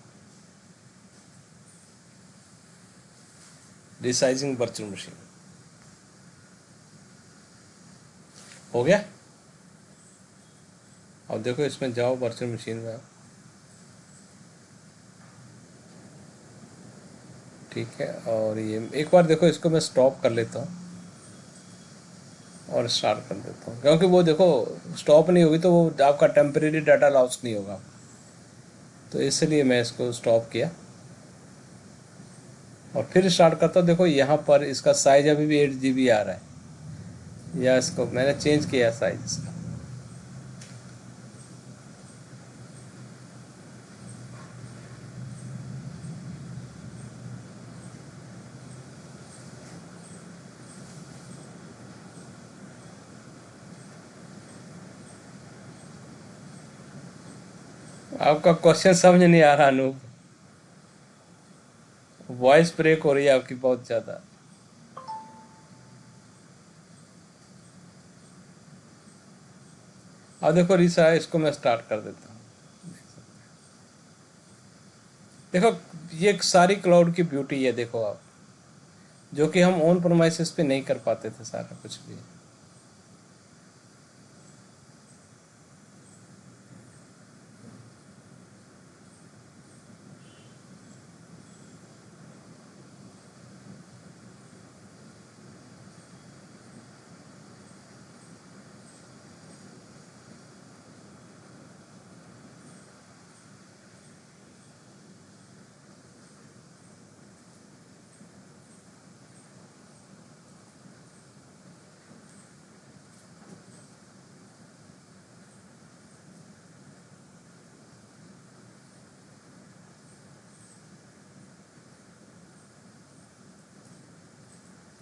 रिसाइजिंग वर्चुअल मशीन हो गया। अब देखो इसमें जाओ वर्चुअल मशीन में, ठीक है, और ये एक बार देखो इसको मैं स्टॉप कर लेता हूँ और स्टार्ट कर देता हूँ, क्योंकि वो देखो स्टॉप नहीं होगी तो वो आपका टेम्परेरी डाटा लॉस नहीं होगा। तो इसलिए मैं इसको स्टॉप किया और फिर स्टार्ट करता हूँ। देखो यहाँ पर इसका साइज अभी भी 8 GB आ रहा है, या इसको मैंने चेंज किया साइज इसका। आपका क्वेश्चन समझ नहीं आ रहा अनूप, वॉइस ब्रेक हो रही है आपकी बहुत ज़्यादा। अब देखो रिसा, इसको मैं स्टार्ट कर देता हूँ। देखो ये सारी क्लाउड की ब्यूटी है, देखो आप, जो कि हम ऑन प्रोमाइसिस पे नहीं कर पाते थे सारा कुछ भी।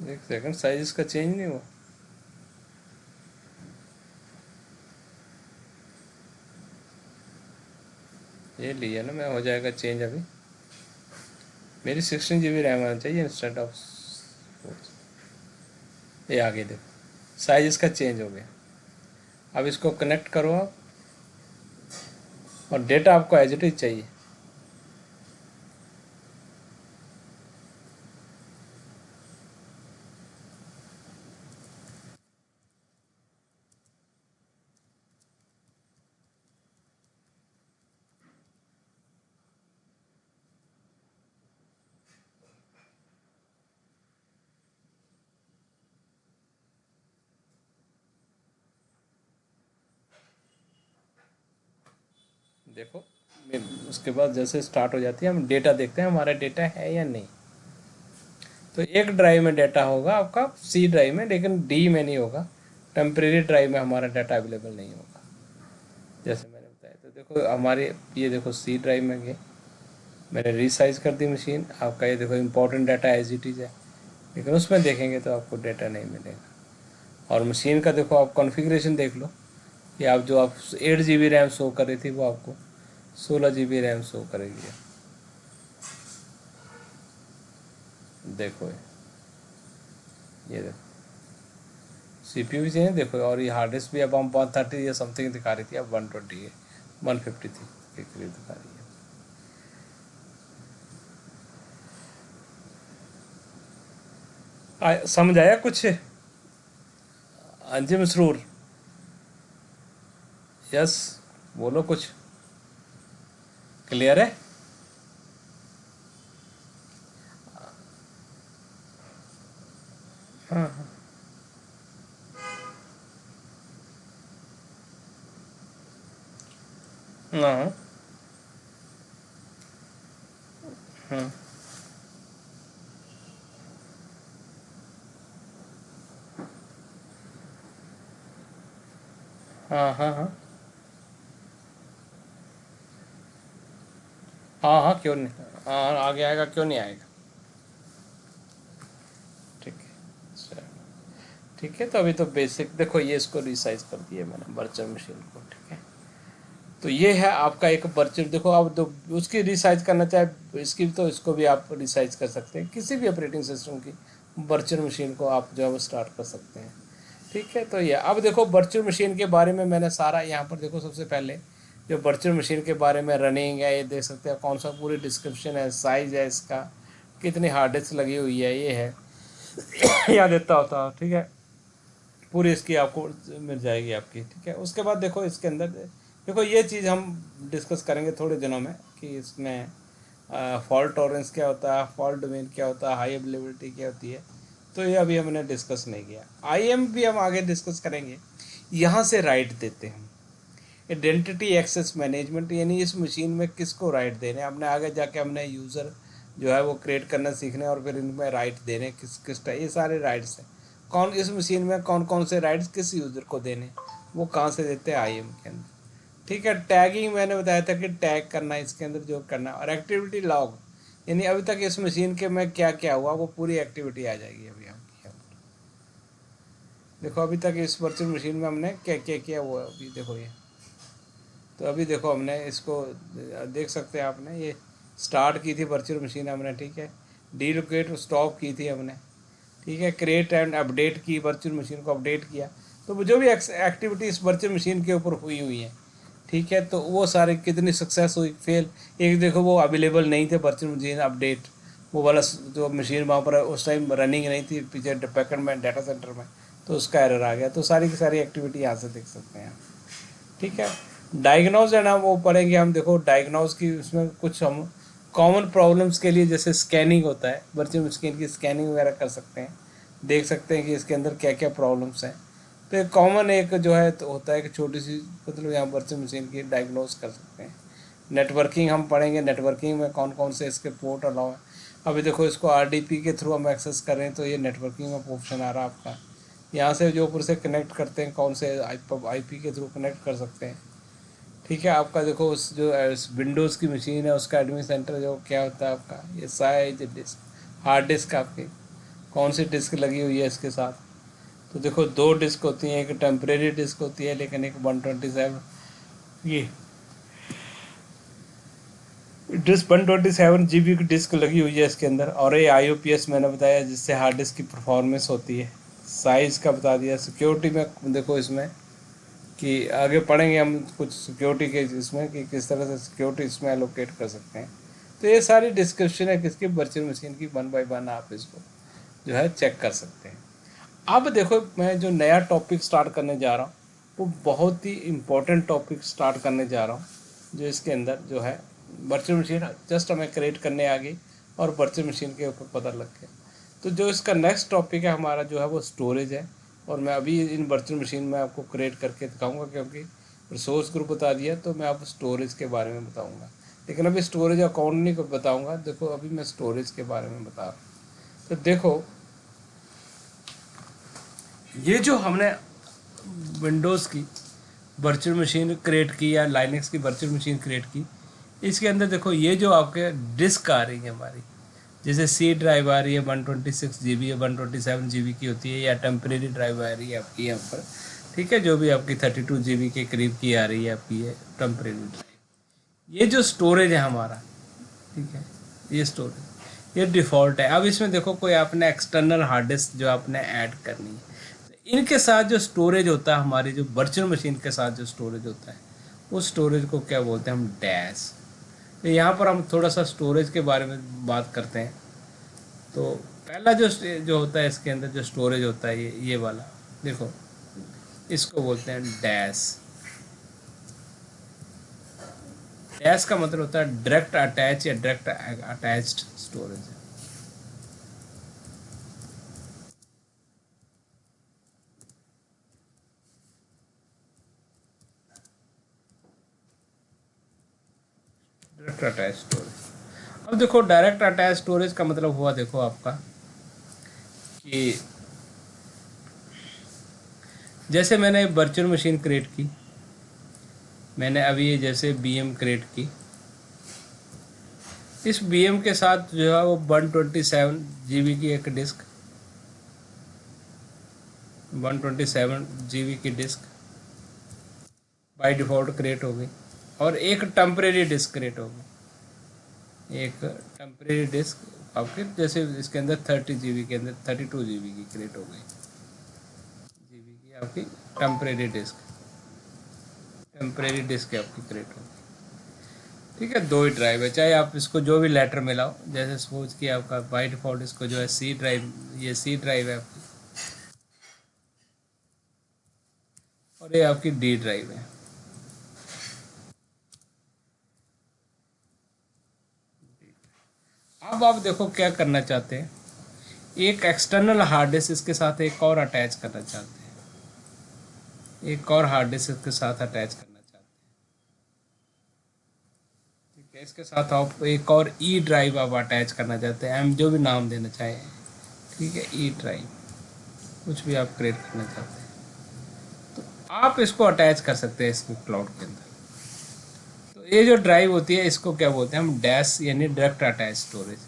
एक सेकंड, साइज इसका चेंज नहीं हुआ। ये लिया ना मैं, हो जाएगा चेंज अभी। मेरी 16 GB रैम आना चाहिए इंस्टेड ऑफ। ये आगे देखो साइज इसका चेंज हो गया। अब इसको कनेक्ट करो आप, और डेटा आपको एज इट इज चाहिए। देखो उसके बाद जैसे स्टार्ट हो जाती है, हम डेटा देखते हैं हमारा डेटा है या नहीं। तो एक ड्राइव में डाटा होगा आपका, सी ड्राइव में, लेकिन डी में नहीं होगा। टेम्परेरी ड्राइव में हमारा डाटा अवेलेबल नहीं होगा, जैसे मैंने बताया। तो देखो हमारे, ये देखो सी ड्राइव में गए, मैंने रीसाइज कर दी मशीन। आपका ये देखो important data as it is है, लेकिन उसमें देखेंगे तो आपको डाटा नहीं मिलेगा। और मशीन का देखो आप कॉन्फ़िगरेशन देख लो कि आप जो आप 8 GB रैम शो कर रही थी, वो आपको 16 GB रैम शो करेगी। देखो ये देखो CPU भी चाहिए देखो, और ये हार्ड डिस्क भी अब हम 130 या समथिंग दिखा रही थी, अब 120 है, 150 थी के करीब दिखा रही है। समझ आया कुछ? अंजिम मसरूर, यस, बोलो कुछ। क्लियर है? हाँ हाँ हाँ हाँ हाँ हाँ हाँ हाँ, क्यों नहीं। हाँ आगे आएगा, क्यों नहीं आएगा। ठीक है, चलो, ठीक है। तो अभी तो बेसिक देखो, ये इसको रिसाइज कर दिया मैंने वर्चुअल मशीन को, ठीक है। तो ये है आपका एक वर्चुअल, देखो आप तो उसकी रिसाइज करना चाहे इसकी, तो इसको भी आप रिसाइज कर सकते हैं, किसी भी ऑपरेटिंग सिस्टम की वर्चुअल मशीन को आप जो है वो स्टार्ट कर सकते हैं, ठीक है। तो ये अब देखो वर्चुअल मशीन के बारे में मैंने सारा यहाँ पर देखो, सबसे पहले जो वर्चुअल मशीन के बारे में रनिंग है, ये देख सकते हैं कौन सा पूरी डिस्क्रिप्शन है, साइज़ है इसका, कितनी हार्ड डिस्क लगी हुई है, ये है यहाँ देता होता, ठीक है। पूरी इसकी आपको मिल जाएगी आपकी, ठीक है। उसके बाद देखो इसके अंदर देखो, ये चीज़ हम डिस्कस करेंगे थोड़े दिनों में कि इसमें फॉल्ट टॉलरेंस क्या होता है, फॉल्ट डोमेन क्या होता है, हाई अवेलेबिलिटी क्या होती है। तो ये अभी हमने डिस्कस नहीं किया। आईएम भी हम आगे डिस्कस करेंगे। यहाँ से राइट देते हैं, आइडेंटिटी एक्सेस मैनेजमेंट, यानी इस मशीन में किसको राइट देने, हमने आगे जाके हमने यूज़र जो है वो क्रिएट करना सीखने और फिर इनमें राइट देने किस टाइप, ये सारे राइट्स हैं। कौन इस मशीन में कौन कौन से राइट्स किस यूज़र को देने, वो कहाँ से देते हैं, IAM के अंदर। ठीक है, टैगिंग मैंने बताया था कि टैग करना है इसके अंदर जो करना है, और एक्टिविटी लॉग, यानी अभी तक इस मशीन के में क्या क्या हुआ वो पूरी एक्टिविटी आ जाएगी अभी आपकी। देखो अभी तक इस वर्चुअल मशीन में हमने क्या क्या किया हुआ है, अभी देखो ये, तो अभी देखो हमने इसको देख सकते हैं आपने, ये स्टार्ट की थी वर्चुअल मशीन हमने, ठीक है, डीलोकेट स्टॉप की थी हमने, ठीक है, क्रिएट एंड अपडेट की, वर्चुअल मशीन को अपडेट किया। तो जो भी एक्टिविटी इस वर्चुअल मशीन के ऊपर हुई है, ठीक है, तो वो सारे कितनी सक्सेस हुई, फेल, एक देखो वो अवेलेबल नहीं थे वर्चुअल मशीन अपडेट, वो वाला जो मशीन वहाँ पर उस टाइम रनिंग नहीं थी पीछे बैकएंड में डाटा सेंटर में, तो उसका एरर आ गया। तो सारी की सारी एक्टिविटी यहाँ से देख सकते हैं, ठीक है। डायग्नोज है ना, वो पढ़ेंगे हम, देखो डायग्नोज की उसमें कुछ हम कॉमन प्रॉब्लम्स के लिए, जैसे स्कैनिंग होता है, वर्चुअल मशीन की स्कैनिंग वगैरह कर सकते हैं, देख सकते हैं कि इसके अंदर क्या क्या प्रॉब्लम्स हैं। तो एक कॉमन एक जो है तो होता है कि छोटी सी, मतलब यहाँ वर्चुअल मशीन की डायग्नोज कर सकते हैं। नेटवर्किंग हम पढ़ेंगे, नेटवर्किंग में कौन कौन से इसके पोर्ट अलाउ है। अभी देखो इसको RDP के थ्रू हम एक्सेस कर रहे हैं, तो ये नेटवर्किंग में ऑप्शन आ रहा है आपका, यहाँ से जो ऊपर से कनेक्ट करते हैं, कौन से IP के थ्रू कनेक्ट कर सकते हैं, ठीक है। आपका देखो उस जो विंडोज़ की मशीन है उसका एडमिन सेंटर जो क्या होता है आपका, ये साइज डिस्क, हार्ड डिस्क आपकी कौन सी डिस्क लगी हुई है इसके साथ। तो देखो 2 डिस्क होती हैं, एक टेम्परेरी डिस्क होती है, लेकिन एक 127 ये डिस्क 127 GB की डिस्क लगी हुई है इसके अंदर। और ये IOPS मैंने बताया जिससे हार्ड डिस्क की परफॉर्मेंस होती है। साइज़ का बता दिया। सिक्योरिटी में देखो इसमें कि आगे पढ़ेंगे हम कुछ सिक्योरिटी के इसमें कि किस तरह से सिक्योरिटी इसमें एलोकेट कर सकते हैं। तो ये सारी डिस्क्रिप्शन है किसकी, वर्चुअल मशीन की, 1 बाय 1 आप इसको जो है चेक कर सकते हैं। अब देखो मैं जो नया टॉपिक स्टार्ट करने जा रहा हूँ वो बहुत ही इम्पोर्टेंट टॉपिक स्टार्ट करने जा रहा हूँ, जो इसके अंदर जो है वर्चुअल मशीन जस्ट हमें क्रिएट करने आ गई और वर्चुअल मशीन के ऊपर पता लग गया। तो जो इसका नेक्स्ट टॉपिक है हमारा जो है वो स्टोरेज है, और मैं अभी इन वर्चुअल मशीन में आपको क्रिएट करके दिखाऊंगा, क्योंकि रिसोर्स ग्रुप बता दिया तो मैं अब स्टोरेज के बारे में बताऊंगा। लेकिन अभी स्टोरेज अकाउंट नहीं बताऊंगा, देखो अभी मैं स्टोरेज के बारे में बता रहा हूँ। तो देखो ये जो हमने विंडोज़ की वर्चुअल मशीन क्रिएट की या लाइनक्स की वर्चुअल मशीन क्रिएट की, इसके अंदर देखो ये जो आपके डिस्क आ रही है हमारी, जैसे C ड्राइव आ रही है 126 GB या 127 GB की होती है, या टेम्परेरी ड्राइव आ रही है आपकी यहाँ पर, ठीक है, जो भी आपकी 32 GB के करीब की आ रही है आपकी ये टेम्परेरी ड्राइव। ये जो स्टोरेज है हमारा, ठीक है, ये स्टोरेज ये डिफ़ॉल्ट है। अब इसमें देखो कोई आपने एक्सटर्नल हार्ड डिस्क जो आपने ऐड करनी है, इनके साथ जो स्टोरेज होता है हमारी जो वर्चुअल मशीन के साथ जो स्टोरेज होता है उस स्टोरेज को क्या बोलते हैं हम, डैश। तो यहाँ पर हम थोड़ा सा स्टोरेज के बारे में बात करते हैं। तो पहला जो होता है इसके अंदर जो स्टोरेज होता है ये वाला देखो, इसको बोलते हैं डैश। डैश का मतलब होता है डायरेक्ट अटैच या direct attached storage. Direct attach storage. अब देखो डायरेक्ट अटैच स्टोरेज का मतलब हुआ देखो आपका कि जैसे मैंने वर्चुअल मशीन क्रिएट की, मैंने अभी ये जैसे BM क्रिएट की, इस BM के साथ जो है वो 127 GB की एक डिस्क, 127 GB की डिस्क बाय डिफ़ॉल्ट क्रिएट हो गई, और एक टेम्परेरी डिस्क क्रिएट हो गई। एक टेम्परेरी डिस्क आपके जैसे इसके अंदर 30 GB के अंदर 32 GB की क्रिएट हो गई, GB की आपकी टेम्परेरी डिस्क आपकी क्रिएट हो गई, ठीक है। 2 ही ड्राइव है, चाहे आप इसको जो भी लेटर मिलाओ, जैसे सपोज कि आपका बाय डिफ़ॉल्ट इसको जो है C ड्राइव, ये C ड्राइव है आपकी, और ये आपकी D ड्राइव है। अब आप देखो क्या करना चाहते हैं, एक एक्सटर्नल हार्ड डिस्क इसके साथ एक और अटैच करना चाहते हैं, एक और हार्ड डिस्क इसके साथ अटैच करना चाहते हैं। है, इसके साथ आप एक और ई ड्राइव आप अटैच करना चाहते हैं, हम जो भी नाम देना चाहें, ठीक है, ई ड्राइव कुछ भी आप क्रिएट करना चाहते हैं तो आप इसको अटैच कर सकते हैं इसके क्लाउड के अंदर। तो ये जो ड्राइव होती है इसको क्या बोलते हैं हम, डैश यानी डायरेक्ट अटैच स्टोरेज।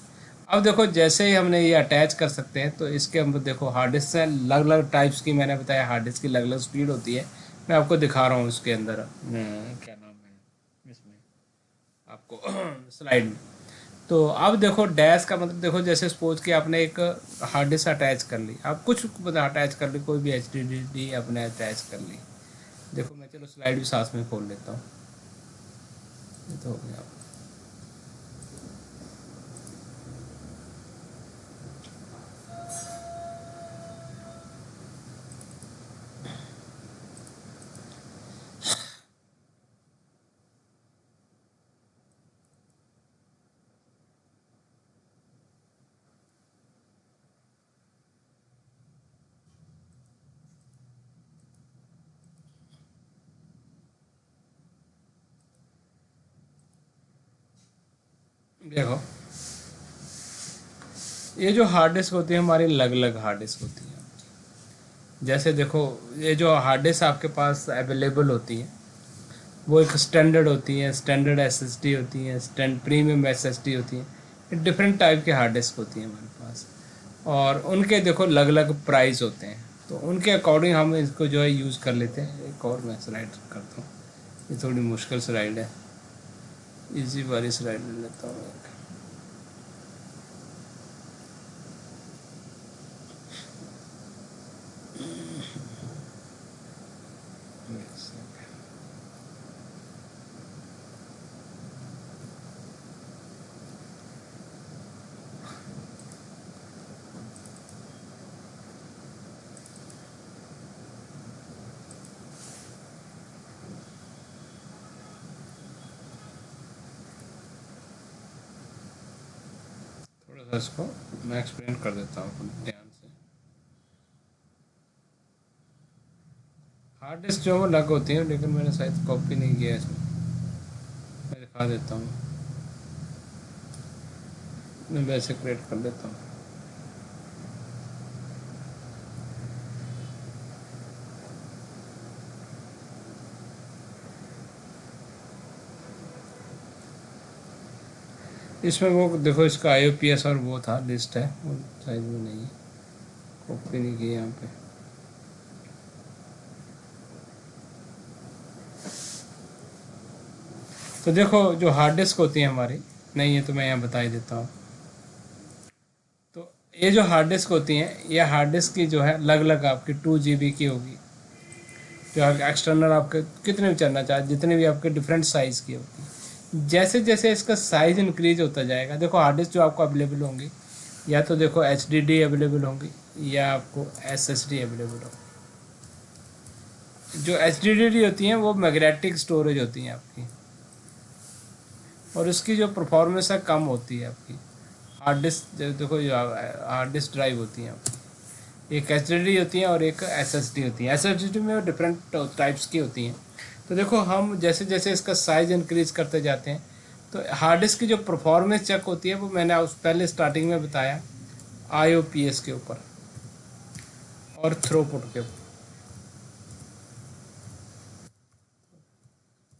अब देखो जैसे ही हमने ये अटैच कर सकते हैं तो इसके हम देखो हार्ड डिस्क से अलग अलग टाइप्स की, मैंने बताया हार्ड डिस्क की अलग अलग स्पीड होती है। मैं आपको दिखा रहा हूँ उसके अंदर क्या नाम है इसमें आपको स्लाइड में। तो अब देखो डैश का मतलब देखो, जैसे सपोज कि आपने एक हार्ड डिस्क अटैच कर ली, आप कुछ मतलब अटैच कर ली, कोई भी HDD आपने अटैच कर ली। देखो मैं चलो स्लाइड भी साथ में खोल लेता हूँ, ये तो हो गया। देखो ये जो हार्ड डिस्क होती है हमारी अलग अलग हार्ड डिस्क होती है। जैसे देखो ये जो हार्ड डिस्क आपके पास अवेलेबल होती है वो एक स्टैंडर्ड होती है, स्टैंडर्ड SSD होती है, स्टैंड प्रीमियम SSD होती है, डिफरेंट टाइप के हार्ड डिस्क होती है हमारे पास। और उनके देखो अलग अलग प्राइस होते हैं, तो उनके अकॉर्डिंग हम इसको जो है यूज़ कर लेते हैं। एक और मैं स्लाइड करता हूँ, ये थोड़ी मुश्किल स्लाइड है, इजी वाली स्लाइड ले लेता हूँ एक। थोड़ा सा इसको मैं एक्सप्लेन कर देता हूँ ध्यान से। हार्ड डिस्क जो वो अलग होती है, लेकिन मैंने शायद कॉपी नहीं किया है इसमें, मैं दिखा देता हूँ, मैं वैसे क्रिएट कर देता हूँ। इसमें वो देखो इसका IOPS और वो था लिस्ट है, वो साइज में नहीं है, कॉपी नहीं की यहाँ पे। तो देखो जो हार्ड डिस्क होती है हमारी, नहीं है तो मैं यहाँ बता ही देता हूँ। तो ये जो हार्ड डिस्क होती हैं, ये हार्ड डिस्क की जो है अलग अलग आपकी 2 GB की होगी, जो एक्सटर्नल आपके कितने भी चलना चाहे, जितने भी आपके डिफरेंट साइज़ की होगी। जैसे जैसे इसका साइज़ इंक्रीज होता जाएगा, देखो हार्ड डिस्क जो आपको अवेलेबल होंगी, या तो देखो HDD अवेलेबल होंगी या आपको SSD अवेलेबल होगी। जो HDD होती हैं वो मैग्नेटिक स्टोरेज होती हैं आपकी, और उसकी जो परफॉर्मेंस है कम होती है आपकी। हार्ड डिस्क देखो जो हार्ड डिस्क ड्राइव होती हैं आपकी, एक HDD होती है और एक SSD होती है। SSD में डिफरेंट टाइप्स की होती हैं। तो देखो हम जैसे जैसे इसका साइज़ इंक्रीज करते जाते हैं, तो हार्ड डिस्क की जो परफॉर्मेंस चेक होती है वो मैंने उस पहले स्टार्टिंग में बताया, IOPS के ऊपर और थ्रोपुट के ऊपर।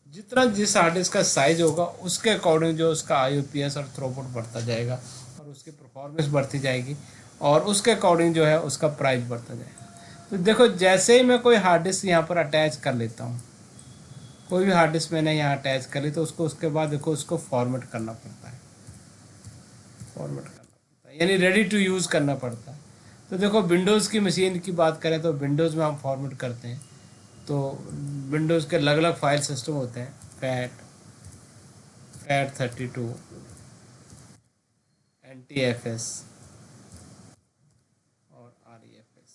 जितना जिस हार्ड डिस्क का साइज होगा उसके अकॉर्डिंग जो उसका IOPS और थ्रोपुट बढ़ता जाएगा और उसकी परफॉर्मेंस बढ़ती जाएगी, और उसके अकॉर्डिंग जो है उसका प्राइस बढ़ता जाएगा। तो देखो जैसे ही मैं कोई हार्ड डिस्क यहाँ पर अटैच कर लेता हूँ, कोई भी हार्ड डिस्क मैंने यहाँ अटैच कर ली, तो उसको उसके बाद देखो उसको फॉर्मेट करना पड़ता है, फॉर्मेट करना पड़ता है यानी रेडी टू यूज़ करना पड़ता है। तो देखो विंडोज़ की मशीन की बात करें तो विंडोज़ में हम फॉर्मेट करते हैं, तो विंडोज़ के अलग अलग फाइल सिस्टम होते हैं, FAT32, NTFS और REFS।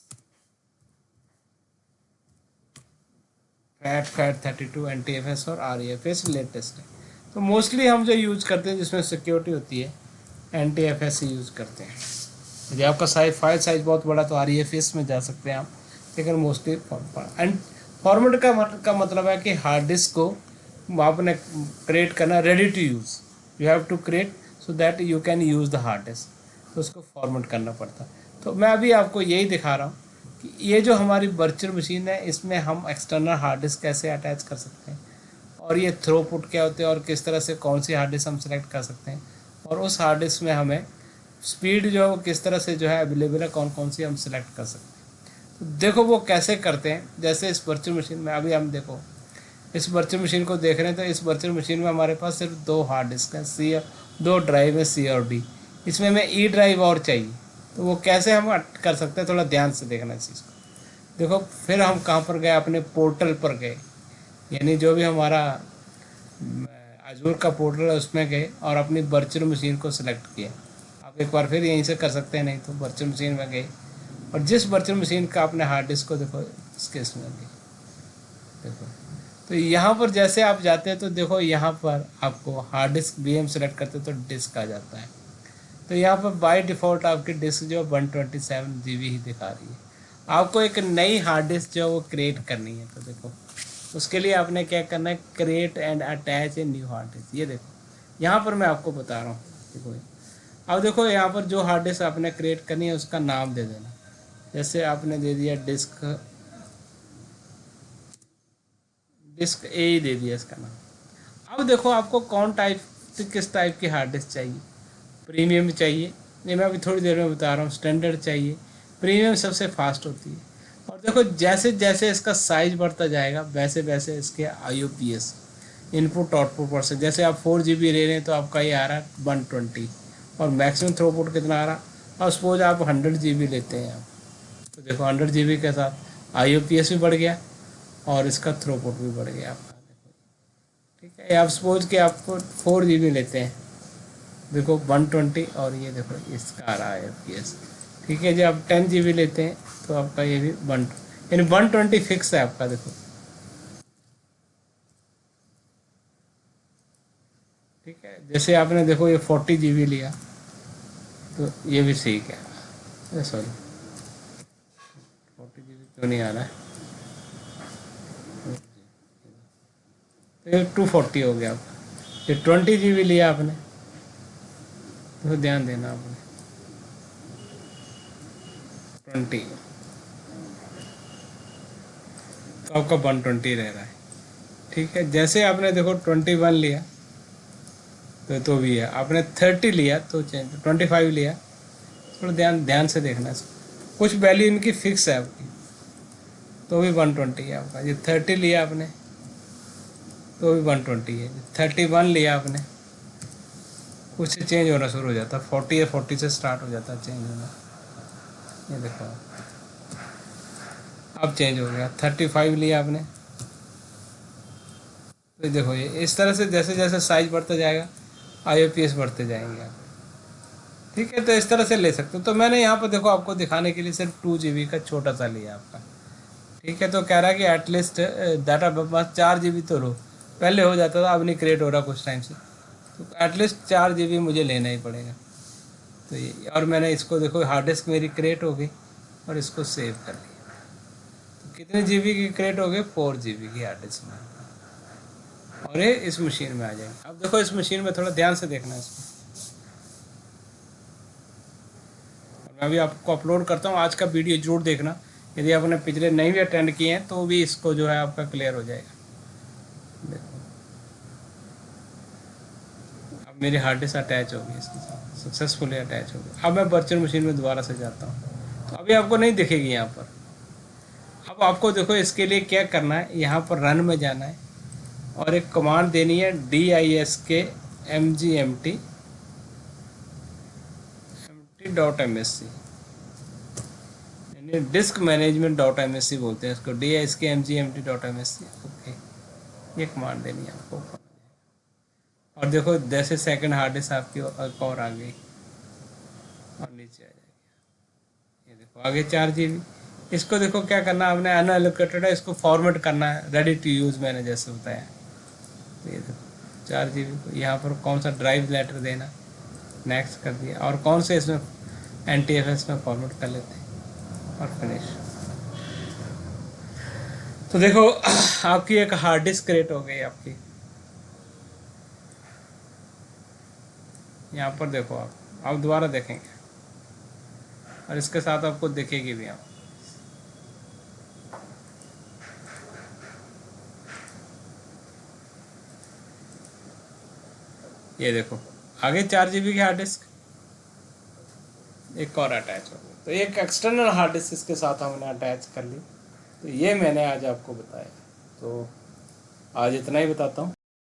FAT32 NTFS और REFS लेटेस्ट है। तो मोस्टली हम जो यूज़ करते हैं जिसमें सिक्योरिटी होती है, NTFS ही यूज़ करते हैं। यदि आपका फाइल साइज बहुत बड़ा तो REFS में जा सकते हैं आप, लेकिन मोस्टली एंड फॉर्मेट का मतलब है कि हार्ड डिस्क को आपने क्रिएट करना ready to use, you have to create so that you can use the hard disk, तो उसको फॉर्मेट करना पड़ता है। तो मैं अभी आपको यही दिखा रहा हूँ कि ये जो हमारी वर्चुअल मशीन है इसमें हम एक्सटर्नल हार्ड डिस्क कैसे अटैच कर सकते हैं, और ये थ्रोपुट क्या होते हैं, और किस तरह से कौन सी हार्ड डिस्क हम सेलेक्ट कर सकते हैं, और उस हार्ड डिस्क में हमें स्पीड जो है वो किस तरह से जो है अवेलेबल है, कौन कौन सी हम सेलेक्ट कर सकते हैं। तो देखो वो कैसे करते हैं। जैसे इस वर्चुअल मशीन में अभी हम देखो इस वर्चुअल मशीन को देख रहे हैं, तो इस वर्चुअल मशीन में हमारे पास सिर्फ 2 हार्ड डिस्क हैं, सी, 2 ड्राइव है सी और डी। इसमें हमें ई ड्राइव और चाहिए, तो वो कैसे हम कर सकते हैं, थोड़ा ध्यान से देखना इस चीज़ को। देखो फिर हम कहाँ पर गए, अपने पोर्टल पर गए, यानी जो भी हमारा अजूर का पोर्टल है उसमें गए और अपनी वर्चुअल मशीन को सिलेक्ट किया। आप एक बार फिर यहीं से कर सकते हैं, नहीं तो वर्चुअल मशीन में गए और जिस वर्चुअल मशीन का अपने हार्ड डिस्क को देखो इसके इसमें गए, देखो तो यहाँ पर जैसे आप जाते हैं तो देखो यहाँ पर आपको हार्ड डिस्क भी हम सेलेक्ट करते हैं तो डिस्क आ जाता है। तो यहाँ पर बाय डिफ़ॉल्ट आपकी डिस्क जो 127 GB ही दिखा रही है। आपको एक नई हार्ड डिस्क जो वो क्रिएट करनी है, तो देखो उसके लिए आपने क्या करना है, create and attach a new hard disk. ये देखो यहाँ पर मैं आपको बता रहा हूँ, देखो अब देखो यहाँ पर जो हार्ड डिस्क आपने क्रिएट करनी है उसका नाम दे देना। जैसे आपने दे दिया डिस्क ए ही दे दिया इसका नाम। अब देखो आपको किस टाइप की हार्ड डिस्क चाहिए, प्रीमियम चाहिए, ये मैं अभी थोड़ी देर में बता रहा हूँ, स्टैंडर्ड चाहिए, प्रीमियम सबसे फास्ट होती है। और देखो जैसे जैसे इसका साइज बढ़ता जाएगा वैसे वैसे इसके IOPS इनपुट आउटपुट पर से, जैसे आप 4 GB ले रहे हैं तो आपका ये आ रहा है 120, और मैक्सिमम थ्रूपुट कितना आ रहा, और सपोज आप 100 GB लेते हैं आप, तो देखो 100 GB के साथ IOPS भी बढ़ गया और इसका थ्रूपुट भी बढ़ गया आपका। ठीक है, आप सपोज कि आपको 4 GB लेते हैं, देखो 120, और ये देखो इसका आ रहा है IOPS। ठीक है, जब आप 10 GB लेते हैं तो आपका ये भी यानी 120 फिक्स है आपका। देखो ठीक है, जैसे आपने देखो ये 40 GB लिया तो ये भी ठीक है, सॉरी 40 GB क्यों नहीं आ रहा है, तो ये 240 हो गया आपका। ये 20 GB लिया आपने, तो ध्यान देना आपने 20, तो आपका 120 रह रहा है। ठीक है, जैसे आपने देखो 21 लिया तो भी है, आपने 30 लिया तो चेंज, 25 लिया, थोड़ा ध्यान ध्यान से देखना इसको, कुछ वैल्यू इनकी फिक्स है आपकी, तो भी 120 है आपका। ये 30 लिया आपने तो भी 120 है, 31 लिया आपने, कुछ चेंज होना शुरू हो जाता है, 40 या 40 से स्टार्ट हो जाता है चेंज होना। ये देखो अब चेंज हो गया, 35 लिया आपने, तो देखो ये इस तरह से जैसे जैसे साइज बढ़ता जाएगा IOPS बढ़ते जाएंगे आप। ठीक है, तो इस तरह से ले सकते हो। तो मैंने यहाँ पर देखो आपको दिखाने के लिए सिर्फ 2 GB का छोटा सा लिया आपका। ठीक है, तो कह रहा है कि एटलीस्ट डाटा बस 4 GB तो लो, पहले हो जाता था अब नहीं क्रिएट हो रहा कुछ टाइम से, तो एटलीस्ट 4 GB मुझे लेना ही पड़ेगा। तो ये, और मैंने इसको देखो हार्ड डिस्क मेरी क्रिएट हो गई और इसको सेव कर लिया। तो कितने GB की क्रिएट हो गई, 4 GB की हार्ड डिस्क में, और ये इस मशीन में आ जाएंगे। अब देखो इस मशीन में थोड़ा ध्यान से देखना है इसको, मैं अभी आपको अपलोड करता हूँ, आज का वीडियो जरूर देखना, यदि आपने पिछले नहीं भी अटेंड किए हैं तो भी इसको जो है आपका क्लियर हो जाएगा। देखो अब मेरी हार्ड डिस्क अटैच हो गई इसके साथ, सक्सेसफुली अटैच हो गई। अब मैं वर्चुअल मशीन में दोबारा से जाता हूँ, तो अभी आपको नहीं दिखेगी यहाँ पर। अब आपको देखो इसके लिए क्या करना है, यहाँ पर रन में जाना है और एक कमांड देनी है diskmgmt.msc, यानी डिस्क मैनेजमेंट .msc बोलते हैं इसको, diskmgmt.msc। ओके, ये कमांड देनी है आपको, और देखो जैसे सेकंड हार्ड डिस्क आपकी और आ गई और नीचे आ जाएगी। ये देखो आगे 4 GB। इसको देखो क्या करना है, आपने अनएलोकेटेड है, इसको फॉर्मेट करना है रेडी टू यूज़, मैंने जैसे बताया। तो ये देखो 4 GB को यहाँ पर कौन सा ड्राइव लेटर देना, नेक्स्ट कर दिया, और कौन से इसमें NTFS में फॉर्मेट कर लेते हैं और फिनिश। तो देखो आपकी एक हार्ड डिस्क क्रिएट हो गई आपकी। यहाँ पर देखो आप दोबारा देखेंगे और इसके साथ आपको दिखेगी भी यहाँ। ये देखो आगे 4 GB की हार्ड डिस्क, एक और अटैच हो गई। तो एक एक्सटर्नल हार्ड डिस्क इसके साथ हमने अटैच कर ली। तो ये मैंने आज आपको बताया। तो आज इतना ही बताता हूँ।